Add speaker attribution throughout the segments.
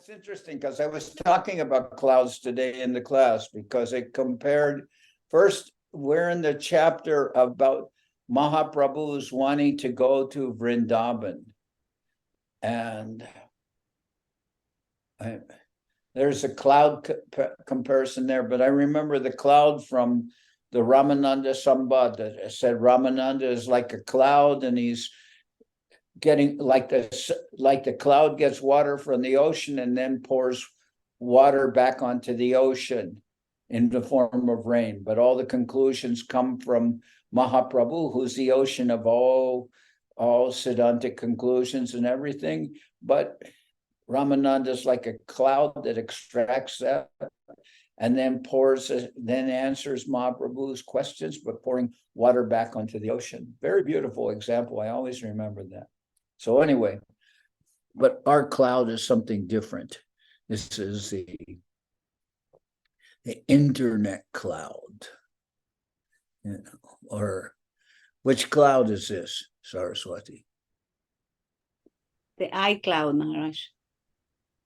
Speaker 1: That's interesting because I was talking about clouds today in the class because it compared first, we're in the chapter about Mahaprabhu's wanting to go to Vrindavan. And there's a cloud comparison there, but I remember the cloud from the Ramananda Sambad that said Ramananda is like a cloud and he's getting like the cloud gets water from the ocean and then pours water back onto the ocean in the form of rain. But all the conclusions come from Mahaprabhu, who's the ocean of all Siddhantic conclusions and everything. But Ramananda is like a cloud that extracts that and then answers Mahaprabhu's questions, but pouring water back onto the ocean. Very beautiful example. I always remember that. So anyway, but our cloud is something different. This is the internet cloud. Or which cloud is this, Saraswati?
Speaker 2: The iCloud, Maharaj.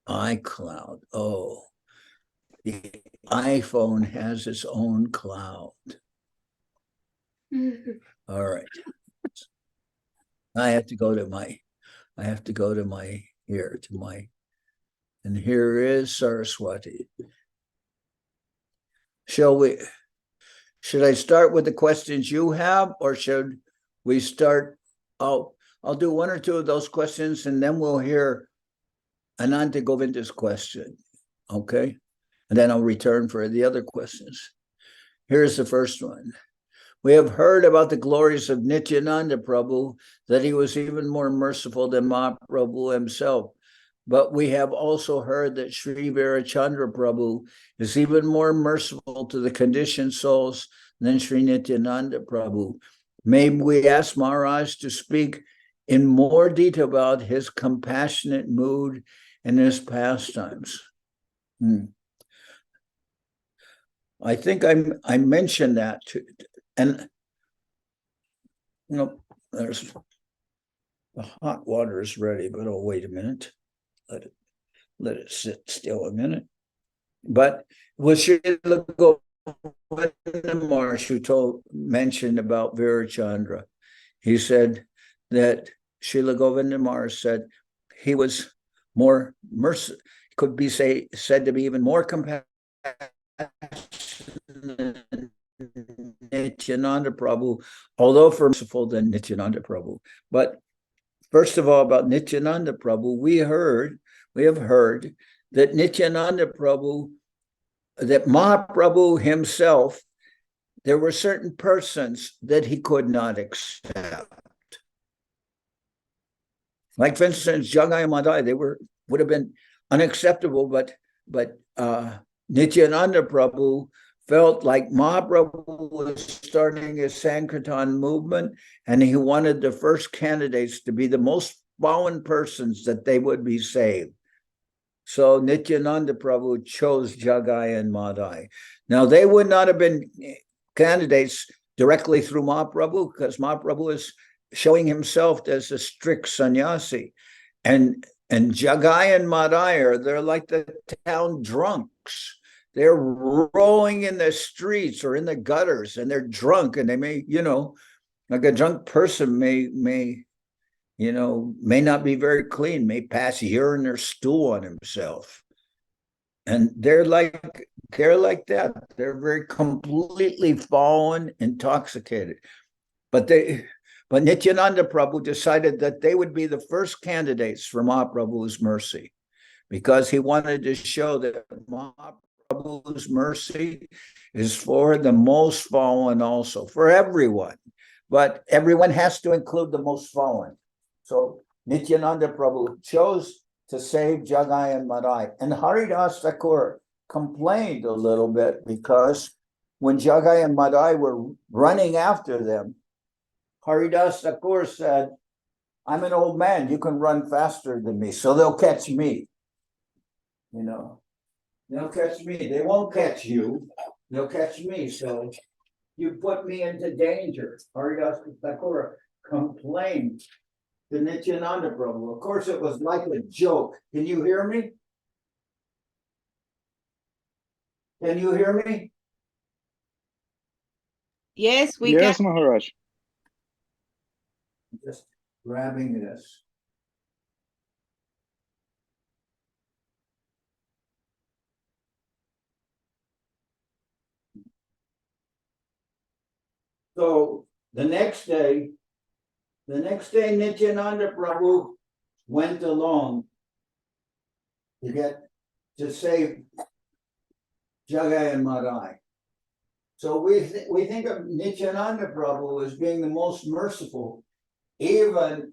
Speaker 1: iCloud. Oh, the iPhone has its own cloud. All right. I have to go to my and here is Saraswati. Should I start with the questions you have, or should we start? I'll do one or two of those questions and then we'll hear Ananta Govinda's question. Okay. And then I'll return for the other questions. Here's the first one. We have heard about the glories of Nityananda Prabhu, that he was even more merciful than Mahaprabhu himself. But we have also heard that Sri Virachandra Prabhu is even more merciful to the conditioned souls than Sri Nityananda Prabhu. May we ask Maharaj to speak in more detail about his compassionate mood and his pastimes. I think I mentioned that too. And, there's the hot water is ready, but oh, wait a minute. Let it sit still a minute. But was Srila Govinda Maharaj who mentioned about Virachandra? He said that Srila Govinda Maharaj said he was more merciful, could be said to be even more compassionate Nityananda Prabhu, although merciful than Nityananda Prabhu. But first of all, about Nityananda Prabhu, we have heard that Nityananda Prabhu, that Mahaprabhu himself, there were certain persons that he could not accept. Like, for instance, Jagai Madai, they would have been unacceptable, but Nityananda Prabhu felt like Mahaprabhu was starting his Sankirtan movement, and he wanted the first candidates to be the most fallen persons that they would be saved. So Nityananda Prabhu chose Jagai and Madai. Now, they would not have been candidates directly through Mahaprabhu, because Mahaprabhu is showing himself as a strict sannyasi. And Jagai and Madai, they're like the town drunks. They're rolling in the streets or in the gutters, and they're drunk, and they may, like a drunk person may not be very clean, may pass urine or stool on himself. And they're like that. They're very completely fallen, intoxicated. But Nityananda Prabhu decided that they would be the first candidates for Mahaprabhu's mercy, because he wanted to show that Mahaprabhu's mercy is for the most fallen also, for everyone. But everyone has to include the most fallen. So Nityananda Prabhu chose to save Jagai and Madai. And Haridas Thakur complained a little bit, because when Jagai and Madai were running after them, Haridas Thakur said, I'm an old man, you can run faster than me, so they'll catch me. They'll catch me. They won't catch you. They'll catch me. So you put me into danger. Haridas Thakur complained to Nityananda Prabhu. Of course, it was like a joke. Can you hear me? Can you hear me?
Speaker 2: Yes, we
Speaker 3: Yes,
Speaker 2: can.
Speaker 3: Maharaj.
Speaker 1: Just grabbing this. So the next day, Nityananda Prabhu went alone to save Jagai Madai. So we think of Nityananda Prabhu as being the most merciful. Even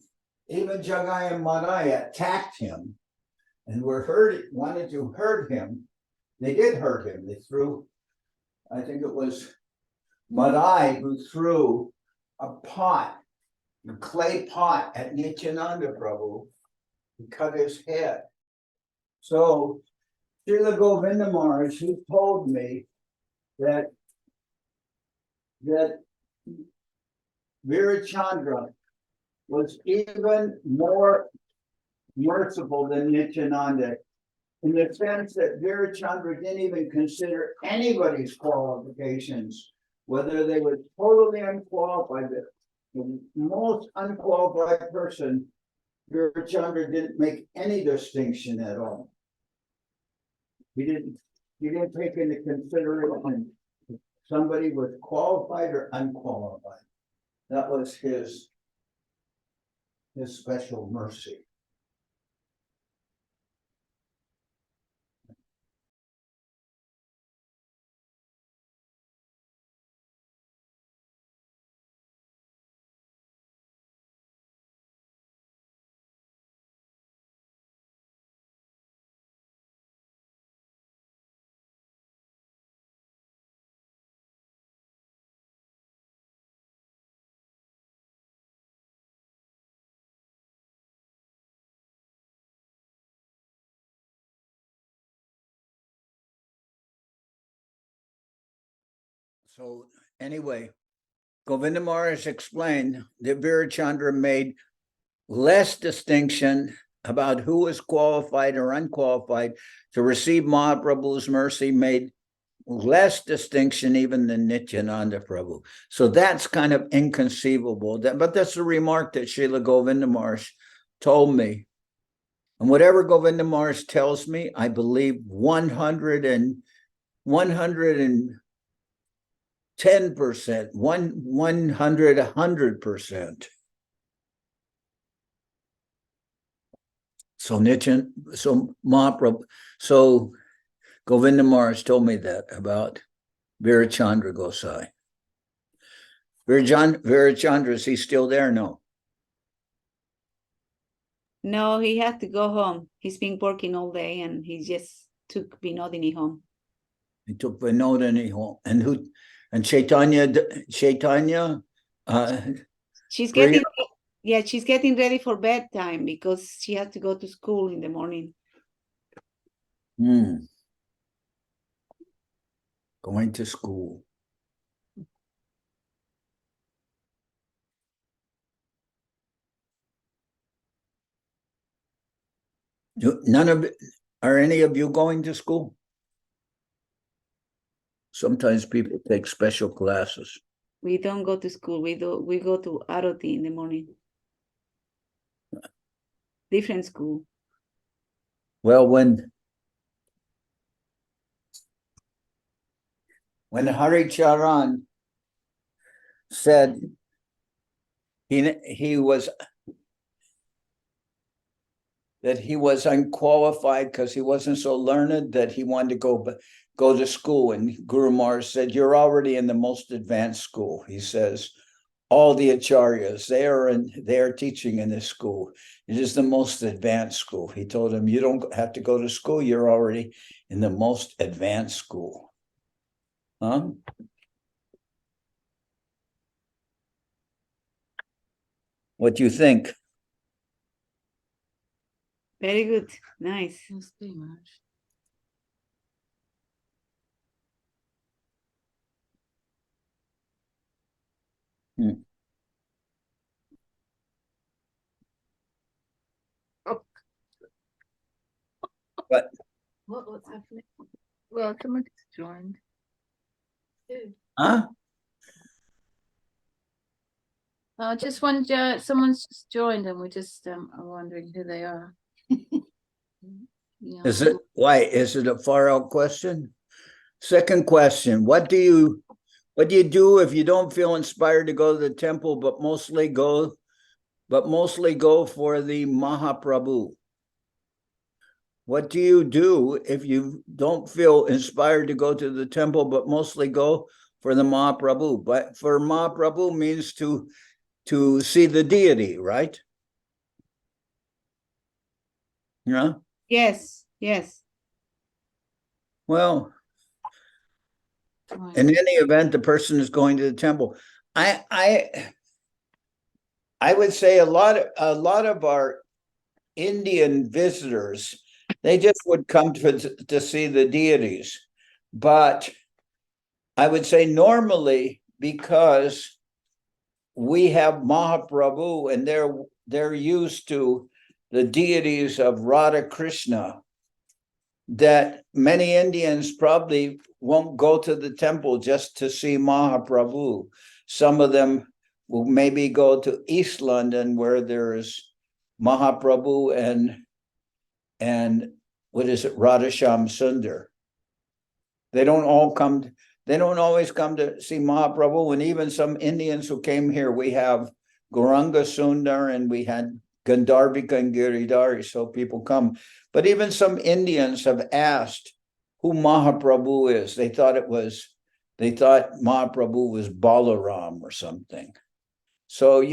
Speaker 1: Jagai Madai attacked him and wanted to hurt him. They did hurt him. They threw, I think it was Madai who threw a clay pot at Nityananda Prabhu and cut his head. So Srila Govinda Maharaj, he told me that Virachandra was even more merciful than Nityananda, in the sense that Virachandra didn't even consider anybody's qualifications, whether they were totally unqualified. The most unqualified person, Virachandra didn't make any distinction at all. He didn't take into consideration if somebody was qualified or unqualified. That was his special mercy. So anyway, Govinda Maharaj explained that Virachandra made less distinction about who was qualified or unqualified to receive Mahaprabhu's mercy, made less distinction even than Nityananda Prabhu. So that's kind of inconceivable. But that's a remark that Srila Govinda Maharaj told me. And whatever Govinda Maharaj tells me, I believe 110%, 100%. So Mahaprabhu, so Govinda Maharaj told me that about Virachandra Gosai. Virachandra, is he still there? No.
Speaker 2: No, he had to go home. He's been working all day and he just took Vinodini home.
Speaker 1: He took Vinodini home. And who? And Chaitanya.
Speaker 2: She's getting ready for bedtime because she has to go to school in the morning.
Speaker 1: Going to school. Are any of you going to school? Sometimes people take special classes.
Speaker 2: We don't go to school. We go to Arati in the morning. Different school.
Speaker 1: Well, when Hari Charan said he was unqualified because he wasn't so learned, that he wanted to go to school, and Guru Maharaj said, "You're already in the most advanced school." He says, all the acharyas, they are teaching in this school. It is the most advanced school. He told him, you don't have to go to school. You're already in the most advanced school. Huh? What do you think?
Speaker 2: Very good. Nice.
Speaker 1: But
Speaker 2: what's happening?
Speaker 3: Well, someone just joined.
Speaker 1: Huh?
Speaker 3: Just one. Someone's just joined, and we're just are wondering who they are. Yeah.
Speaker 1: Is it why? Is it a far out question? Second question: What do you do if you don't feel inspired to go to the temple, but mostly go for the Mahaprabhu? What do you do if you don't feel inspired to go to the temple, but mostly go for the Mahaprabhu? But for Mahaprabhu means to see the deity, right? Yeah.
Speaker 2: Yes, yes.
Speaker 1: Well, in any event, the person is going to the temple. I would say a lot of our Indian visitors, they just would come to see the deities. But I would say normally, because we have Mahaprabhu and they're used to the deities of Radha Krishna, that many Indians probably won't go to the temple just to see Mahaprabhu. Some of them will maybe go to East London, where there's Mahaprabhu and what is it, Radhasham Sundar. They don't always come to see Mahaprabhu. And even some Indians who came here, we have Gauranga Sundar and we had Gandharvika and Giridhari, so people come. But even some Indians have asked who Mahaprabhu is. They thought Mahaprabhu was Balaram or something. So,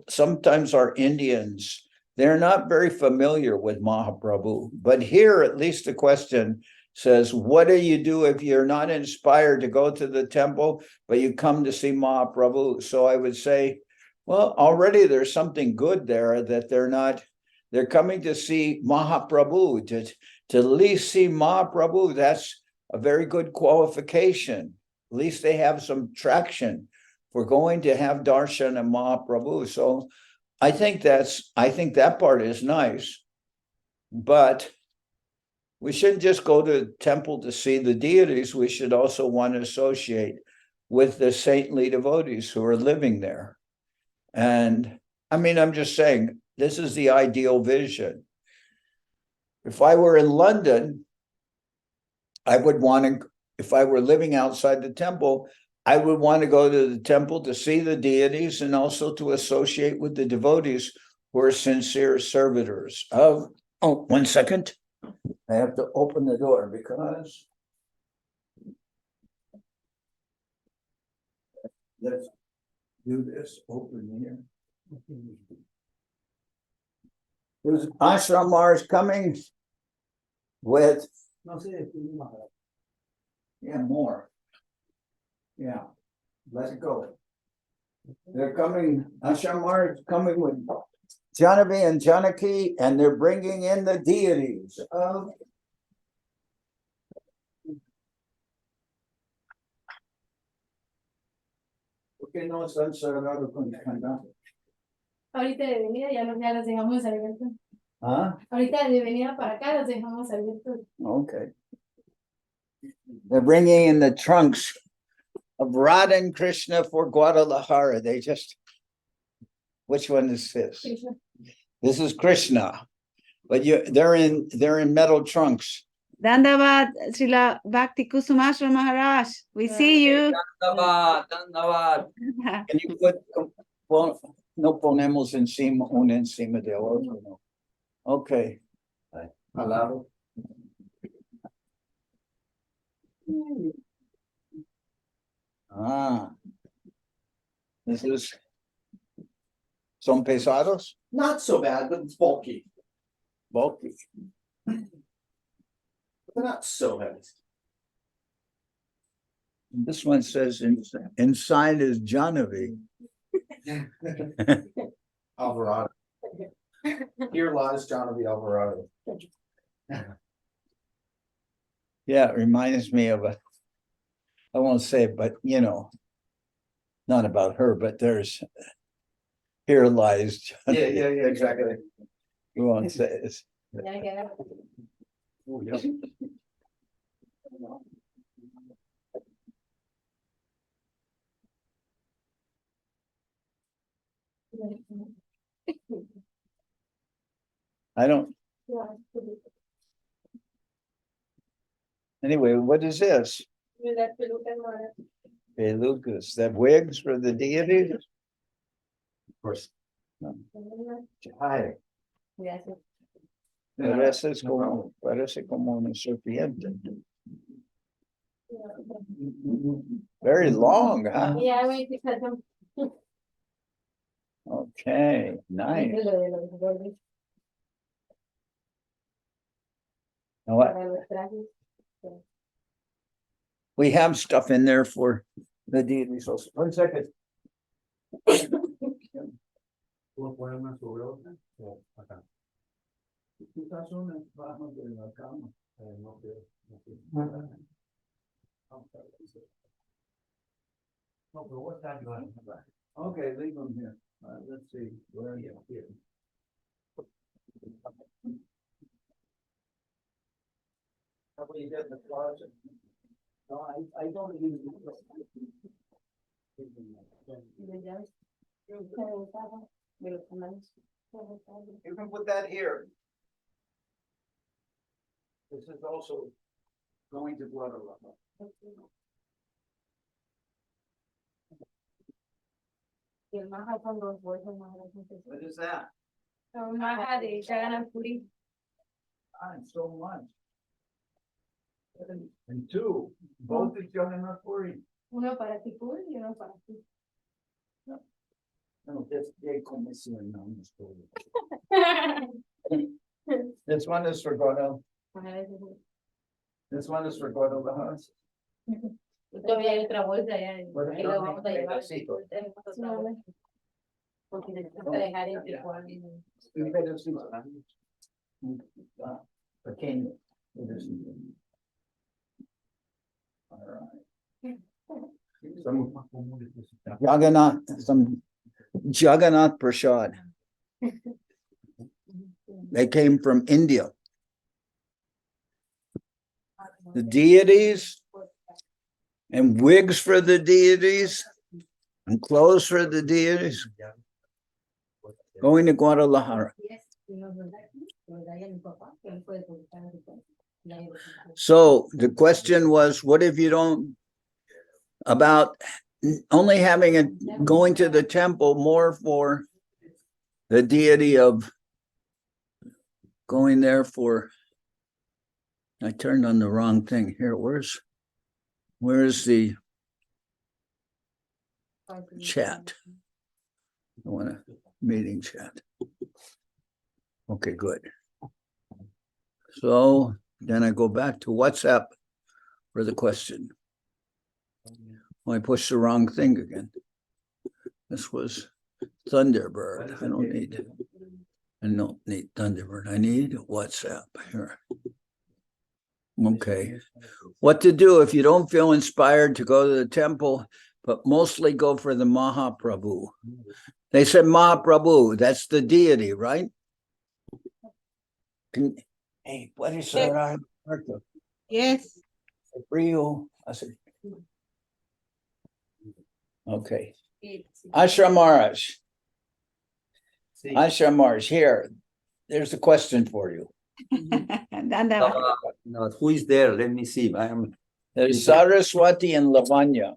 Speaker 1: sometimes our Indians, they're not very familiar with Mahaprabhu. But here, at least the question says, what do you do if you're not inspired to go to the temple, but you come to see Mahaprabhu? So I would say, well, already there's something good there, that they're coming to see Mahaprabhu, to at least see Mahaprabhu. That's a very good qualification. At least they have some traction for going to have Darshan and Mahaprabhu. So I think that part is nice, but we shouldn't just go to the temple to see the deities. We should also want to associate with the saintly devotees who are living there. And I mean, I'm just saying, this is the ideal vision. If I were in London, if I were living outside the temple, I would want to go to the temple to see the deities and also to associate with the devotees who are sincere servitors of. Oh, 1 second. I have to open the door because let's do this. Open here. There's Ashramars coming with more. Yeah, let it go. They're coming, Ashamar is coming with Janavi and Janaki, and they're bringing in the deities of. Okay, no, están cerrados con el cantante.
Speaker 4: Ahorita de venida ya los dejamos abiertos.
Speaker 1: ¿Ah?
Speaker 4: Ahorita de venida para acá los dejamos abiertos.
Speaker 1: Okay. They're bringing in the trunks of Radha and Krishna for Guadalajara. Which one is this? This is Krishna, but they're in metal trunks.
Speaker 2: Dandavad, Srila Bhakti Kusumashra Maharaj. We see you.
Speaker 1: Dandavad. Can you put, well, no ponemos encima, uno encima de otro, no. Okay. Hello. This is, son pesados?
Speaker 5: Not so bad, but it's bulky.
Speaker 1: Bulky.
Speaker 5: But they're not so heavy.
Speaker 1: This one says inside is Janavi.
Speaker 5: Alvarado. Here lies John of the Alvarado.
Speaker 1: Yeah, it reminds me of I won't say it, but not about her, but there's here lies.
Speaker 5: Yeah, exactly.
Speaker 1: We won't say it.
Speaker 4: Ya queda.
Speaker 5: Oh, yep.
Speaker 1: I don't, anyway, what is this? Hey, Lucas, that wigs for the deities?
Speaker 5: Of course.
Speaker 1: Hi. Parece como una serpiente. Very long, huh?
Speaker 4: Yeah, we just had them.
Speaker 1: Okay, nice. Now what? We have stuff in there for the deities. So 1 second.
Speaker 5: ¿Puedo ponerme sobre otra? O acá. No creo. No, pero what's that going?
Speaker 1: Okay, leave them here. Let's see, where are you? Here. How about you get in the closet? No, I don't use You can put that here. This is also going to Guatemala. What is that?
Speaker 4: Maha de Jagannath Puri.
Speaker 1: So much. And two, both is Jagannath Puri.
Speaker 4: Uno para ti Puri y uno para ti.
Speaker 1: No, that's they commission on this story. This one is for Guatemala. This one is for Guatemala.
Speaker 4: Todavía hay otra bolsa allá.
Speaker 1: Bueno,
Speaker 4: Ahí lo vamos a llevar.
Speaker 1: sí.
Speaker 4: Porque necesito dejar entre Juan y
Speaker 1: You better see. Pequeño. All right. Some Jagannath Prasad. They came from India. The deities and wigs for the deities and clothes for the deities going to Guadalajara. So the question was, what if you don't, about only having it going to the temple more for the deity of going there for, I turned on the wrong thing here. Where's the chat? I want a meeting chat. Okay, good. So then I go back to WhatsApp for the question. Oh, I pushed the wrong thing again. This was Thunderbird. I don't need Thunderbird. I need WhatsApp here. Okay. What to do if you don't feel inspired to go to the temple, but mostly go for the Mahaprabhu? They said Mahaprabhu, that's the deity, right? Hey, what is that?
Speaker 2: Yes.
Speaker 1: Rio. I said, okay. Ashram Maharaj. Ashram Maharaj, here. There's a question for you.
Speaker 6: No, who is there? Let me see. I am.
Speaker 1: There's Saraswati and Lavanya.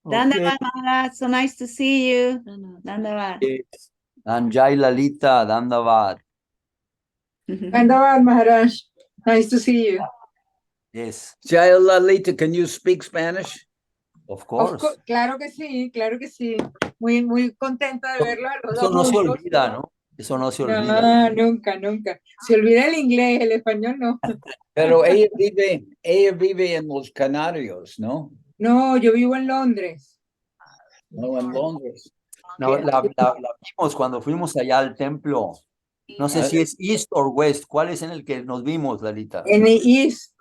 Speaker 2: Dandavad Maharaj, so nice to see you. Dandavad.
Speaker 6: Yes. And Jai Lalita, Dandavad.
Speaker 7: Dandavad Maharaj, nice to see you.
Speaker 6: Yes,
Speaker 1: Jai Lalita, can you speak Spanish?
Speaker 6: of course.
Speaker 7: Claro que sí, claro que sí. Muy contenta de verlo a los
Speaker 6: Eso
Speaker 7: dos
Speaker 6: no se
Speaker 7: juntos.
Speaker 6: olvida, ¿no? Eso no se olvida.
Speaker 7: No, nunca, nunca. Se olvida el inglés, el español no.
Speaker 1: Pero ella vive en los Canarios, ¿no?
Speaker 7: No, yo vivo en Londres.
Speaker 1: No, en Londres.
Speaker 6: No, la vimos cuando fuimos allá al templo. No sé si es East or West. ¿Cuál es en el que nos vimos, Lalita?
Speaker 7: En East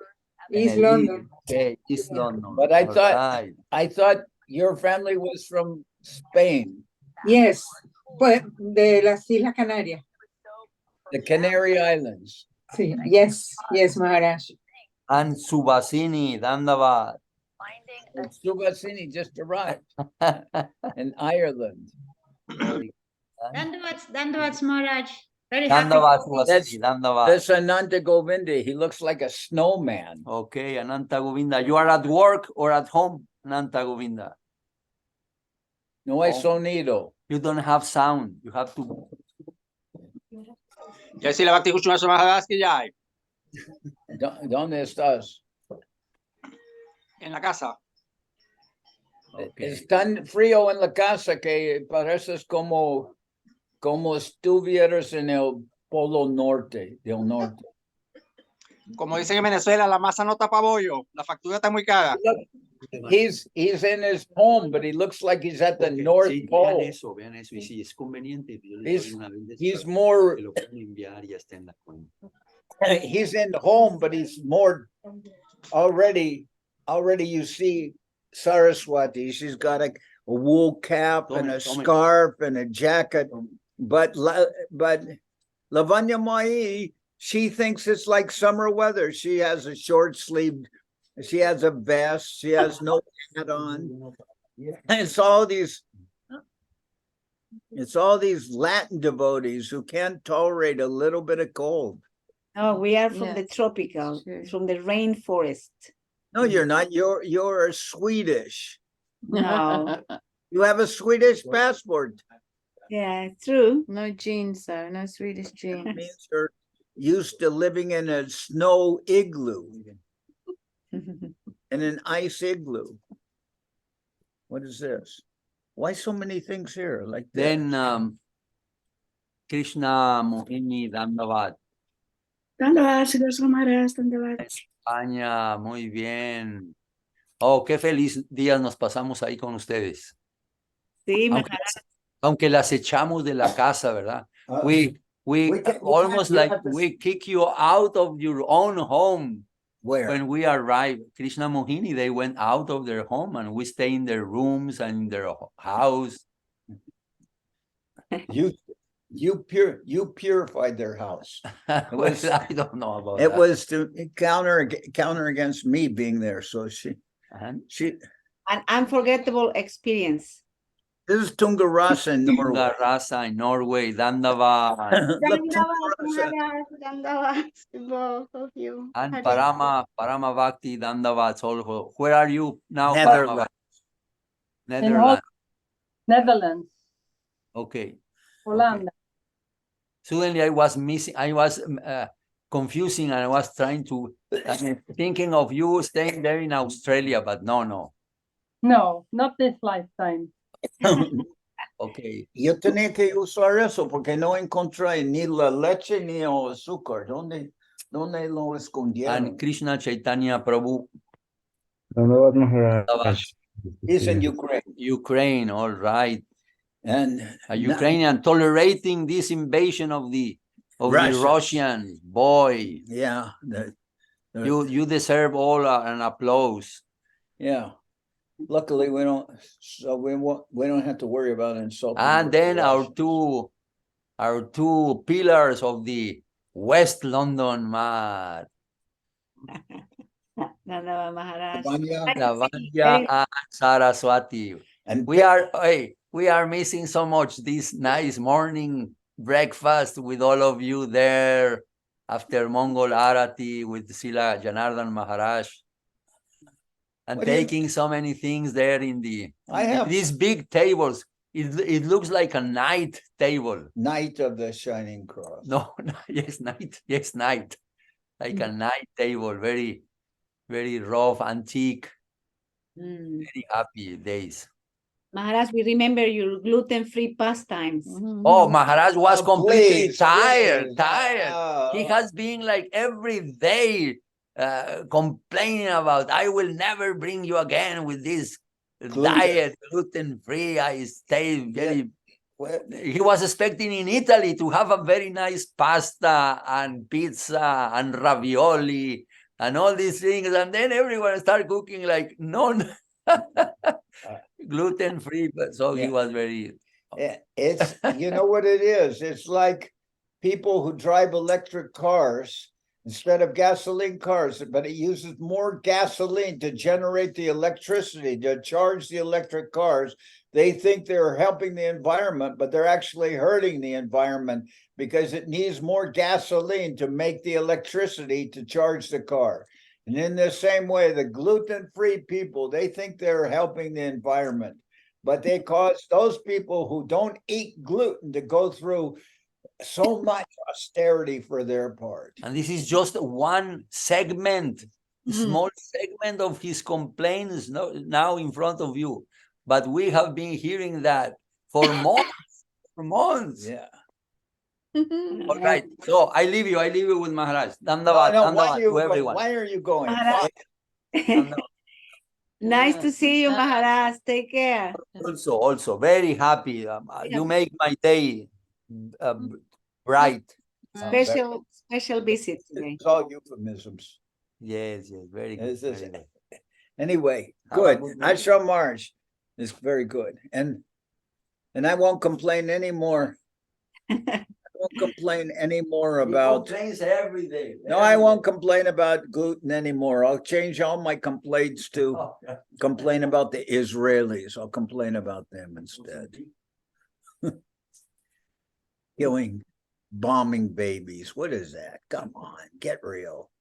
Speaker 6: En el
Speaker 7: London.
Speaker 6: Okay, East London.
Speaker 1: But I thought
Speaker 6: Alright.
Speaker 1: I thought your family was from Spain,
Speaker 7: Yes, pues de las Islas Canarias.
Speaker 1: the Canary Islands.
Speaker 7: Sí, yes, Maharaj.
Speaker 6: And Subhasini Dandavat.
Speaker 1: Subhasini just arrived in Ireland.
Speaker 8: Dandavats, Maharaj. Very happy.
Speaker 6: Dandavat,
Speaker 1: That's-
Speaker 6: Subhasini, Dandavat.
Speaker 1: That's Ananta Govinda. He looks like a snowman.
Speaker 6: Okay, Ananta Govinda. You are at work or at home, Ananta Govinda?
Speaker 1: No hay sonido.
Speaker 6: You don't have sound. You have to.
Speaker 9: Jai Srila Bhakti Kushma Maharaj ki jai.
Speaker 1: ¿Dónde estás?
Speaker 9: En la casa.
Speaker 1: Es tan frío en la casa que pareces como estuvieras en el polo norte, del norte.
Speaker 9: Como dicen en Venezuela, la masa no tapa bollo. La factura está muy cara.
Speaker 1: He's in his home, but he looks like he's at the North Pole.
Speaker 6: Vean eso. Y si es conveniente, yo le
Speaker 1: He's-
Speaker 6: doy una vez
Speaker 1: He's
Speaker 6: para
Speaker 1: more,
Speaker 6: que lo puedan enviar y ya está en la cuenta.
Speaker 1: he's in home, but he's more already you see Saraswati. She's got a wool cap and a scarf and a jacket, but Lavanya Mayi, she thinks it's like summer weather. She has a short sleeved, she has a vest, she has no hat on. It's all these Latin devotees who can't tolerate a little bit of cold.
Speaker 2: Oh, we are from the
Speaker 3: Yes,
Speaker 2: tropical,
Speaker 3: sure.
Speaker 2: from the rainforest.
Speaker 1: No, you're not. You're Swedish.
Speaker 2: No.
Speaker 1: You have a Swedish passport.
Speaker 2: Yeah, true.
Speaker 3: No jeans, though. No Swedish
Speaker 1: That
Speaker 3: jeans.
Speaker 1: means you're used to living in a snow igloo, in an ice igloo. What is this? Why so many things here like that?
Speaker 6: Then Krishna Mohini Dandavat. España, muy bien. Oh, qué feliz día nos pasamos ahí con ustedes.
Speaker 2: Sí,
Speaker 6: Aunque,
Speaker 2: Maharaj.
Speaker 6: aunque las echamos de la casa, ¿verdad? We almost like we kick you out of your own home
Speaker 1: Where?
Speaker 6: when we arrived. Krishna Mohini, they went out of their home and we stay in their rooms and in their house.
Speaker 1: You purified their house.
Speaker 6: Well, I don't know about
Speaker 1: It
Speaker 6: that.
Speaker 1: was to counter against me being there. So she
Speaker 2: An unforgettable experience.
Speaker 1: this is Tungarasa in Norway.
Speaker 6: Tunga Rasa in Norway, Dandavat,
Speaker 1: Look,
Speaker 8: Dandavats,
Speaker 1: Tungarasa.
Speaker 8: Maharaj. Dandavats to both of you.
Speaker 6: and
Speaker 8: Hare
Speaker 6: Parama Bhakti Dandavat also. Where are you now?
Speaker 1: Netherlands.
Speaker 6: Netherlands.
Speaker 7: Netherlands,
Speaker 6: Okay.
Speaker 7: Holanda.
Speaker 6: Suddenly I was confusing and I was trying to thinking of you staying there in Australia, but no.
Speaker 7: No, not this lifetime.
Speaker 6: Okay.
Speaker 1: Yo tenía que usar eso porque no encontré ni la leche ni el azúcar. ¿Dónde lo escondieron?
Speaker 6: And Krishna Chaitanya Prabhu,
Speaker 10: Dandavad Maharaj.
Speaker 1: He's in Ukraine.
Speaker 6: Ukraine, all right.
Speaker 1: And
Speaker 6: A Ukrainian tolerating this invasion of the
Speaker 1: Russians.
Speaker 6: Russians. Boy,
Speaker 1: yeah,
Speaker 6: you deserve all an applause.
Speaker 1: yeah. Luckily, we don't have to worry about insulting.
Speaker 6: And
Speaker 1: the
Speaker 6: then our
Speaker 1: Russians.
Speaker 6: two pillars of the West London Math,
Speaker 2: Dandava Maharaj.
Speaker 6: Lavanya and Saraswati.
Speaker 1: And
Speaker 6: We are missing so much this nice morning breakfast with all of you there after Mongol Arati with Srila Janardan Maharaj. And
Speaker 1: What do you-
Speaker 6: taking so many things there in
Speaker 1: I have
Speaker 6: these big tables. It looks like a night table.
Speaker 1: Night of the Shining Cross.
Speaker 6: No, yes, night. Like a night table, very, very rough, antique,
Speaker 2: Mm.
Speaker 6: very happy days.
Speaker 2: Maharaj, we remember your gluten-free pastimes.
Speaker 6: Oh, Maharaj was
Speaker 1: Oh,
Speaker 6: completely
Speaker 1: please,
Speaker 6: tired.
Speaker 1: please.
Speaker 6: He has been like every day complaining about, I will never bring you again with this diet, gluten-free. I stay very.
Speaker 1: Well,
Speaker 6: He was expecting in Italy to have a very nice pasta and pizza and ravioli and all these things. And then everyone started cooking like gluten-free. But so he
Speaker 1: Yeah.
Speaker 6: was very.
Speaker 1: It's you know what it is. It's like people who drive electric cars instead of gasoline cars, but it uses more gasoline to generate the electricity, to charge the electric cars. They think they're helping the environment, but they're actually hurting the environment because it needs more gasoline to make the electricity to charge the car. And in the same way, the gluten-free people, they think they're helping the environment, but they cause those people who don't eat gluten to go through so much austerity for their part.
Speaker 6: And this is just one segment, small segment of his complaints now in front of you. But we have been hearing that for months, for months.
Speaker 1: Yeah.
Speaker 6: All right. So I leave you with Maharaj. Dandavat, dandavat to everyone.
Speaker 1: Why are you going?
Speaker 2: Maharaj. Nice to see you, Maharaj. Take care.
Speaker 6: Also very happy. You make my day bright.
Speaker 2: Special visit today.
Speaker 1: It's all euphemisms.
Speaker 6: Yes, very good.
Speaker 1: This is-
Speaker 6: Very good.
Speaker 1: Anyway,
Speaker 6: Have a
Speaker 1: good.
Speaker 6: good day.
Speaker 1: Ashram March is very good. And I won't complain anymore. I won't complain anymore about.
Speaker 6: Complains every day.
Speaker 1: No, I won't complain about gluten anymore. I'll change all my complaints to complain about the Israelis. I'll complain about them instead. Killing, bombing babies. What is that? Come on, get real.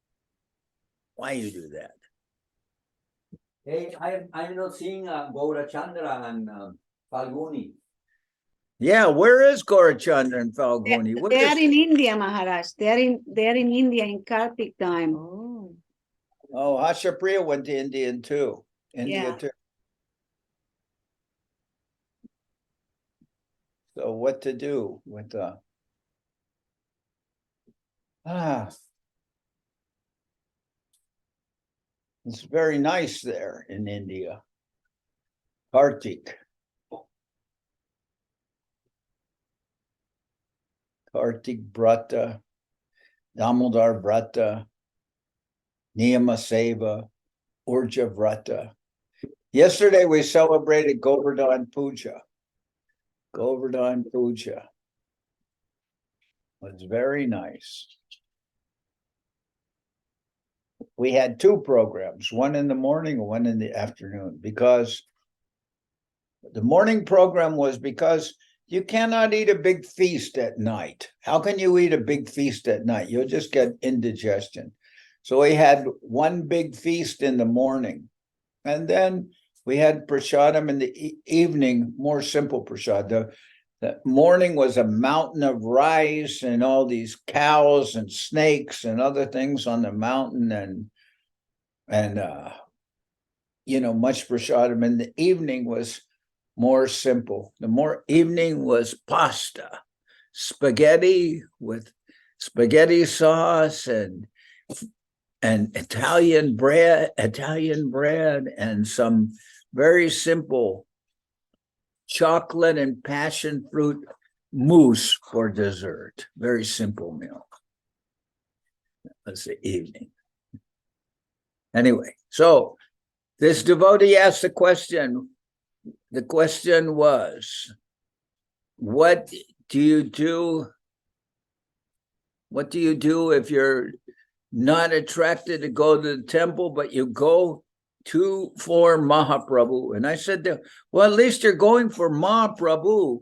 Speaker 1: Why you do that?
Speaker 6: Hey, I'm not seeing Gaurachandra and Falguni.
Speaker 1: Yeah, where is Gaurachandra and Falguni? What
Speaker 2: They
Speaker 1: is-
Speaker 2: are in India, Maharaj. They are in India in Kartik time.
Speaker 1: Oh, Hashapriya went to India too.
Speaker 2: Yeah.
Speaker 1: Too. So what to do with it's very nice there in India. Kartik. Kartik Brata, Damodar Vrata, Niyama Seva, Urja Vrata. Yesterday we celebrated Govardhan Puja. Govardhan Puja was very nice. We had two programs, one in the morning and one in the afternoon, because the morning program was because you cannot eat a big feast at night. How can you eat a big feast at night? You'll just get indigestion. So we had one big feast in the morning. And then we had prasadam in the evening, more simple prasad. The morning was a mountain of rice and all these cows and snakes and other things on the mountain and much prasadam. And the evening was more simple. The evening was pasta, spaghetti with spaghetti sauce and Italian bread and some very simple chocolate and passion fruit mousse for dessert. Very simple meal. That's the evening. Anyway, so this devotee asked the question. The question was, what do you do? What do you do if you're not attracted to go to the temple, but you go for Mahaprabhu? And I said, well, at least you're going for Mahaprabhu.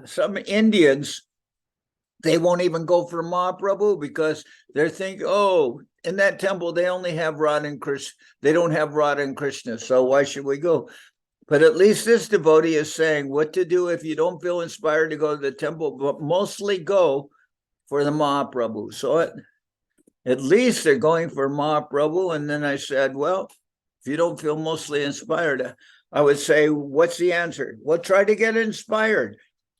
Speaker 1: Some Indians, they won't even go for Mahaprabhu because they're thinking, oh, in that temple, they only have Radha and Krishna. They don't have Radha and Krishna, so why should we go? But at least this devotee is saying what to do if you don't feel inspired to go to the temple, but mostly go for the Mahaprabhu. So at least they're going for Mahaprabhu. And then I said, well, if you don't feel mostly inspired, I would say, what's the answer? Well, try to get inspired.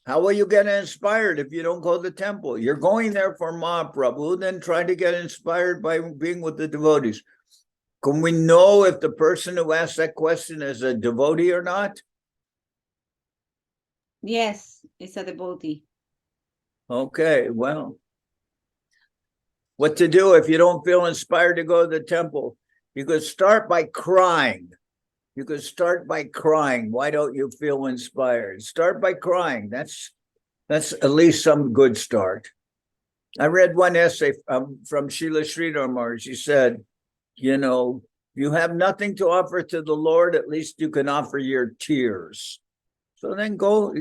Speaker 1: How will you get inspired if you don't go to the temple? You're going there for Mahaprabhu, then try to get inspired by being with the devotees. Can we know if the person who asked that question is a devotee or not?
Speaker 2: Yes, it's a devotee.
Speaker 1: Okay, well, what to do if you don't feel inspired to go to the temple? You could start by crying. You could start by crying. Why don't you feel inspired? Start by crying. That's at least some good start. I read one essay from Srila Sridhar Maharaj. She said, you know, you have nothing to offer to the Lord, at least you can offer your tears. So then go,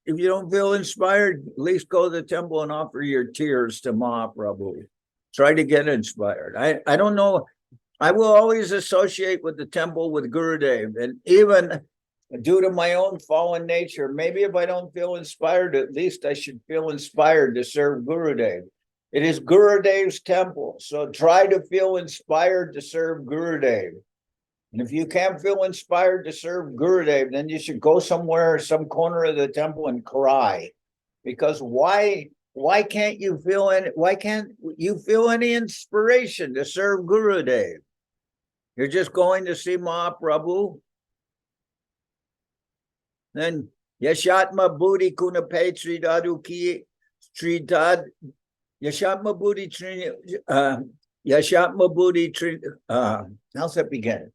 Speaker 1: if you don't feel inspired, at least go to the temple and offer your tears to Mahaprabhu. Try to get inspired. I don't know. I will always associate with the temple with Gurudev, and even due to my own fallen nature, maybe if I don't feel inspired, at least I should feel inspired to serve Gurudev. It is Gurudev's temple, so try to feel inspired to serve Gurudev. And if you can't feel inspired to serve Gurudev, then you should go somewhere, some corner of the temple and cry. Because why can't you feel any inspiration to serve Gurudev? You're just going to see Mahaprabhu. Then Yashatma Buddhi Kunape Tridaduki Tridad Yashatma Buddhi Yashatma Buddhi how's that begin?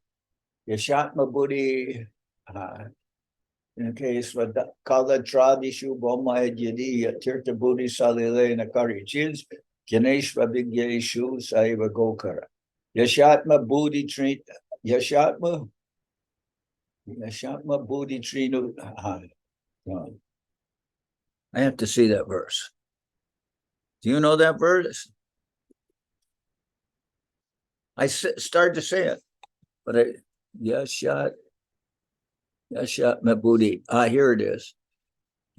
Speaker 1: Yashatma Buddhi okay, so Kala Tradishu Bomaya Yadi Tirta Buddhi Salile Nakari Chins Ganesh Vabigyeshu Saiva Gokara. Yashatma Buddhi Trin Yashatma Buddhi Trinu. I have to see that verse. Do you know that verse? I started to say it, but Yashatma Buddhi. Here it is.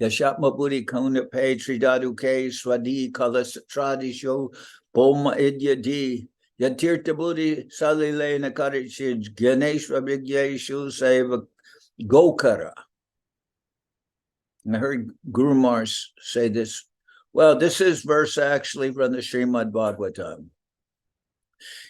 Speaker 1: Yashatma Buddhi Kuna Pe Tridadu Ke Swadi Kalas Tradisho Boma Idyadi Yatirta Buddhi Salile Nakarichij Ganesh Vabigyeshu Seva Gokara. I heard Guru Maharaj say this. Well, this is verse actually from the Srimad Bhagavatam.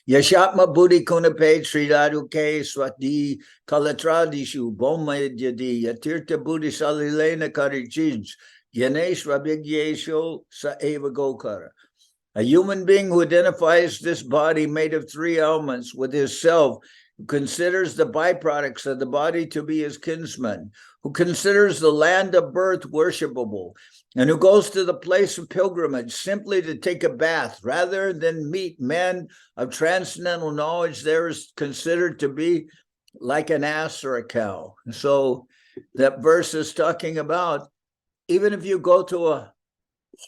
Speaker 1: Yashatma Buddhi Kunape Tridadu Ke Swati Kalatradishu Boma Idyadi Yatirta Buddhi Salile Nakarichij Ganesh Vabigyeshu Saeva Gokara. A human being who identifies this body made of three elements with his self, who considers the byproducts of the body to be his kinsmen, who considers the land of birth worshipable, and who goes to the place of pilgrimage simply to take a bath rather than meet men of transcendental knowledge, there is considered to be like an ass or a cow. So that verse is talking about, even if you go to a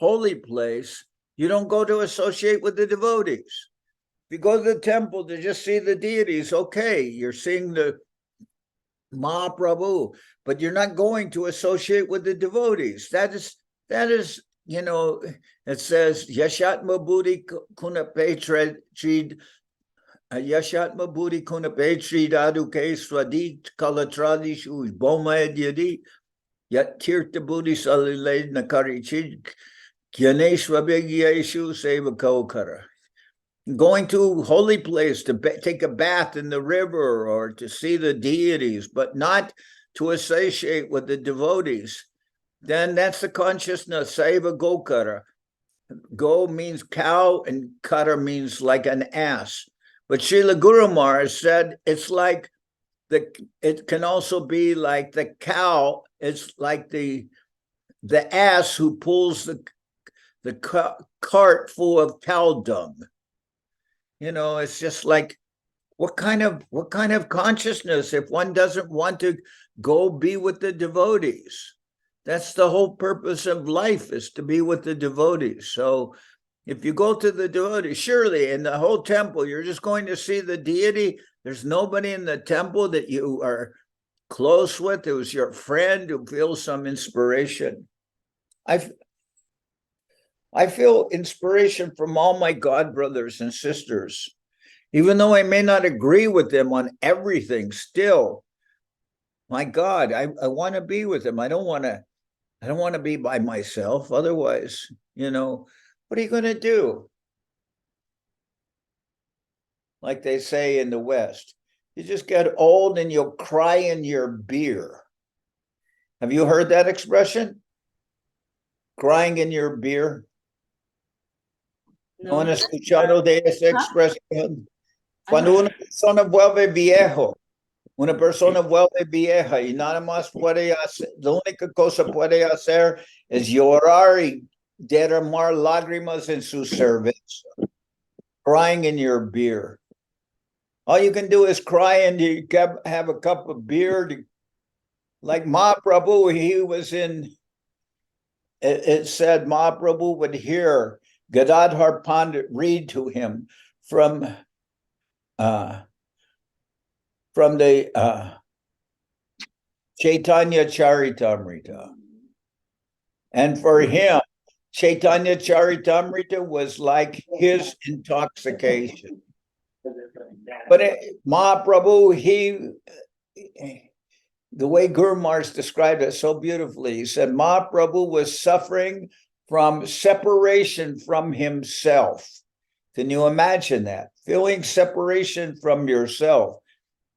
Speaker 1: holy place, you don't go to associate with the devotees. If you go to the temple to just see the deities, okay, you're seeing the Mahaprabhu, but you're not going to associate with the devotees. That is, you know, it says, Yashatma Buddhi Kunape Trid Yashatma Buddhi Kunape Tridaduke Swadi Kalatradishu Boma Yadi Yat Tirta Buddhi Salile Nakari Chid Ganesh Vabigyeshu Seva Kokara. Going to holy place to take a bath in the river or to see the deities, but not to associate with the devotees, then that's the consciousness, Saiva Gokara. Go means cow and kara means like an ass. But Srila Guru Maharaj said it's like it can also be like the cow, it's like the ass who pulls the cart full of cow dung. You know, it's just like, what kind of consciousness if one doesn't want to go be with the devotees? That's the whole purpose of life, is to be with the devotees. So if you go to the devotees, surely in the whole temple, you're just going to see the deity. There's nobody in the temple that you are close with, who's your friend, who feels some inspiration. I feel inspiration from all my God brothers and sisters. Even though I may not agree with them on everything, still, my God, I want to be with them. I don't want to be by myself. Otherwise, you know, what are you going to do? Like they say in the West, you just get old and you'll cry in your beer. Have you heard that expression? Crying in your beer? ¿No han escuchado de esa expresión? Cuando una persona vuelve viejo, una persona vuelve vieja y nada más puede hacer, la única cosa puede hacer es llorar y derramar lágrimas en su cerveza, crying in your beer. All you can do is cry and you have a cup of beer. Like Mahaprabhu, he was in, it said Mahaprabhu would hear Gadadhar Pandit read to him from the Chaitanya Charitamrita. And for him, Chaitanya Charitamrita was like his intoxication. But Mahaprabhu, the way Guru Maharaj described it so beautifully, he said Mahaprabhu was suffering from separation from himself. Can you imagine that? Feeling separation from yourself,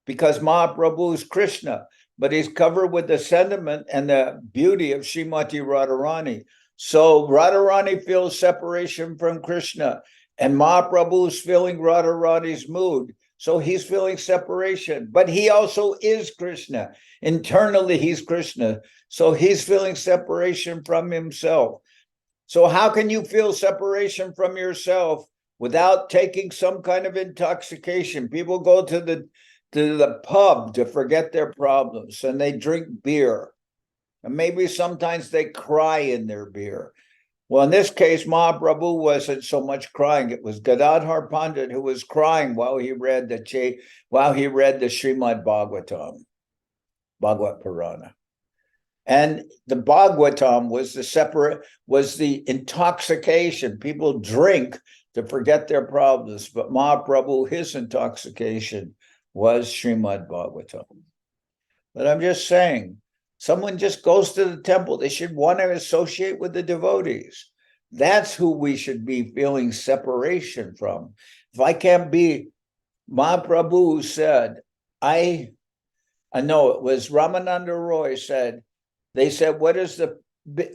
Speaker 1: because Mahaprabhu is Krishna, but he's covered with the sentiment and the beauty of Srimati Radharani. So Radharani feels separation from Krishna, and Mahaprabhu is feeling Radharani's mood. So he's feeling separation, but he also is Krishna. Internally, he's Krishna. So he's feeling separation from himself. So how can you feel separation from yourself without taking some kind of intoxication? People go to the pub to forget their problems, and they drink beer. And maybe sometimes they cry in their beer. Well, in this case, Mahaprabhu wasn't so much crying. It was Gadadhar Pandit who was crying while he read the Srimad Bhagavatam, Bhagavad Purana. And the Bhagavatam was the intoxication. People drink to forget their problems, but Mahaprabhu, his intoxication was Srimad Bhagavatam. But I'm just saying, someone just goes to the temple, they should want to associate with the devotees. That's who we should be feeling separation from. If I can't be, Mahaprabhu said, I know it was Ramananda Roy said, they said, what is the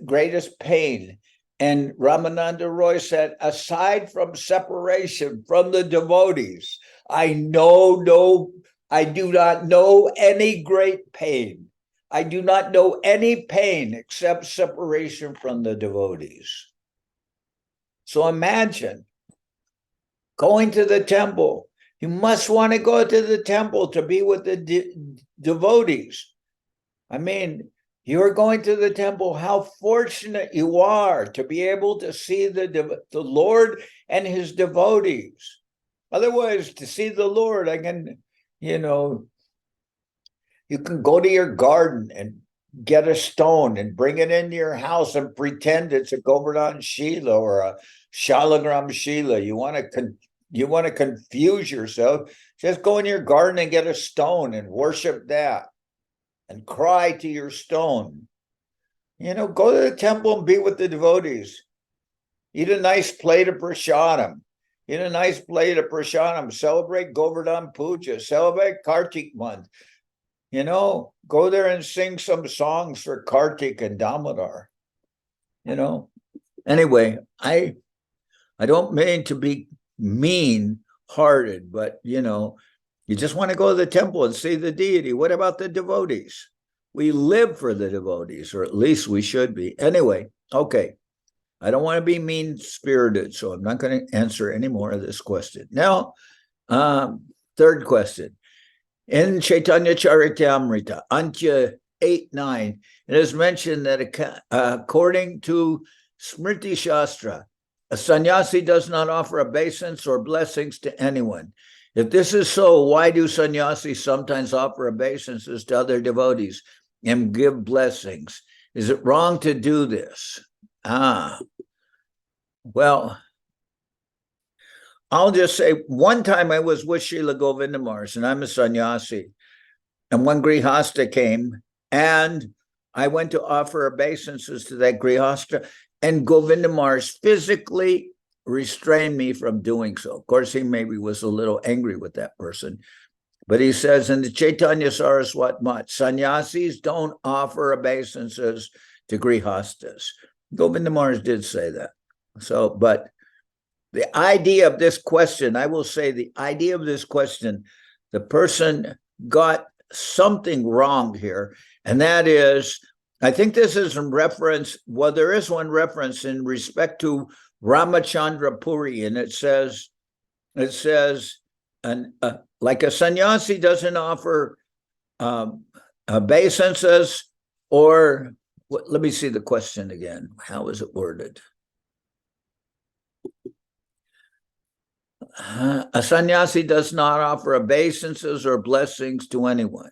Speaker 1: greatest pain? And Ramananda Roy said, aside from separation from the devotees, I do not know any great pain. I do not know any pain except separation from the devotees. So imagine going to the temple. You must want to go to the temple to be with the devotees. I mean, you're going to the temple. How fortunate you are to be able to see the Lord and his devotees. Otherwise, to see the Lord, you can go to your garden and get a stone and bring it into your house and pretend it's a Govardhan Shila or a Shalagram Shila. You want to confuse yourself. Just go in your garden and get a stone and worship that and cry to your stone. Go to the temple and be with the devotees. Eat a nice plate of prasadam. Celebrate Govardhan Puja. Celebrate Kartik month. Go there and sing some songs for Kartik and Damodar. Anyway, I don't mean to be mean-hearted, but you just want to go to the temple and see the deity. What about the devotees? We live for the devotees, or at least we should be. Anyway, okay. I don't want to be mean-spirited, so I'm not going to answer any more of this question. Now, third question. In Chaitanya Charitamrita, Antya 8-9, it is mentioned that according to Smriti Shastra, a sannyasi does not offer obeisance or blessings to anyone. If this is so, why do sannyasis sometimes offer obeisances to other devotees and give blessings? Is it wrong to do this? Well, I'll just say, one time I was with Srila Govinda Maharaj, and I'm a sannyasi, and one grihasta came, and I went to offer obeisances to that grihasta, and Govinda Maharaj physically restrained me from doing so. Of course, he maybe was a little angry with that person, but he says in the Chaitanya Saraswat Math, sannyasis don't offer obeisances to grihastas. Govinda Maharaj did say that. So, but the idea of this question, I will say the idea of this question, the person got something wrong here, and that is I think this is in reference, well, there is one reference in respect to Ramachandra Puri, and it says, like a sannyasi doesn't offer obeisances, or let me see the question again. How is it worded? A sannyasi does not offer obeisances or blessings to anyone.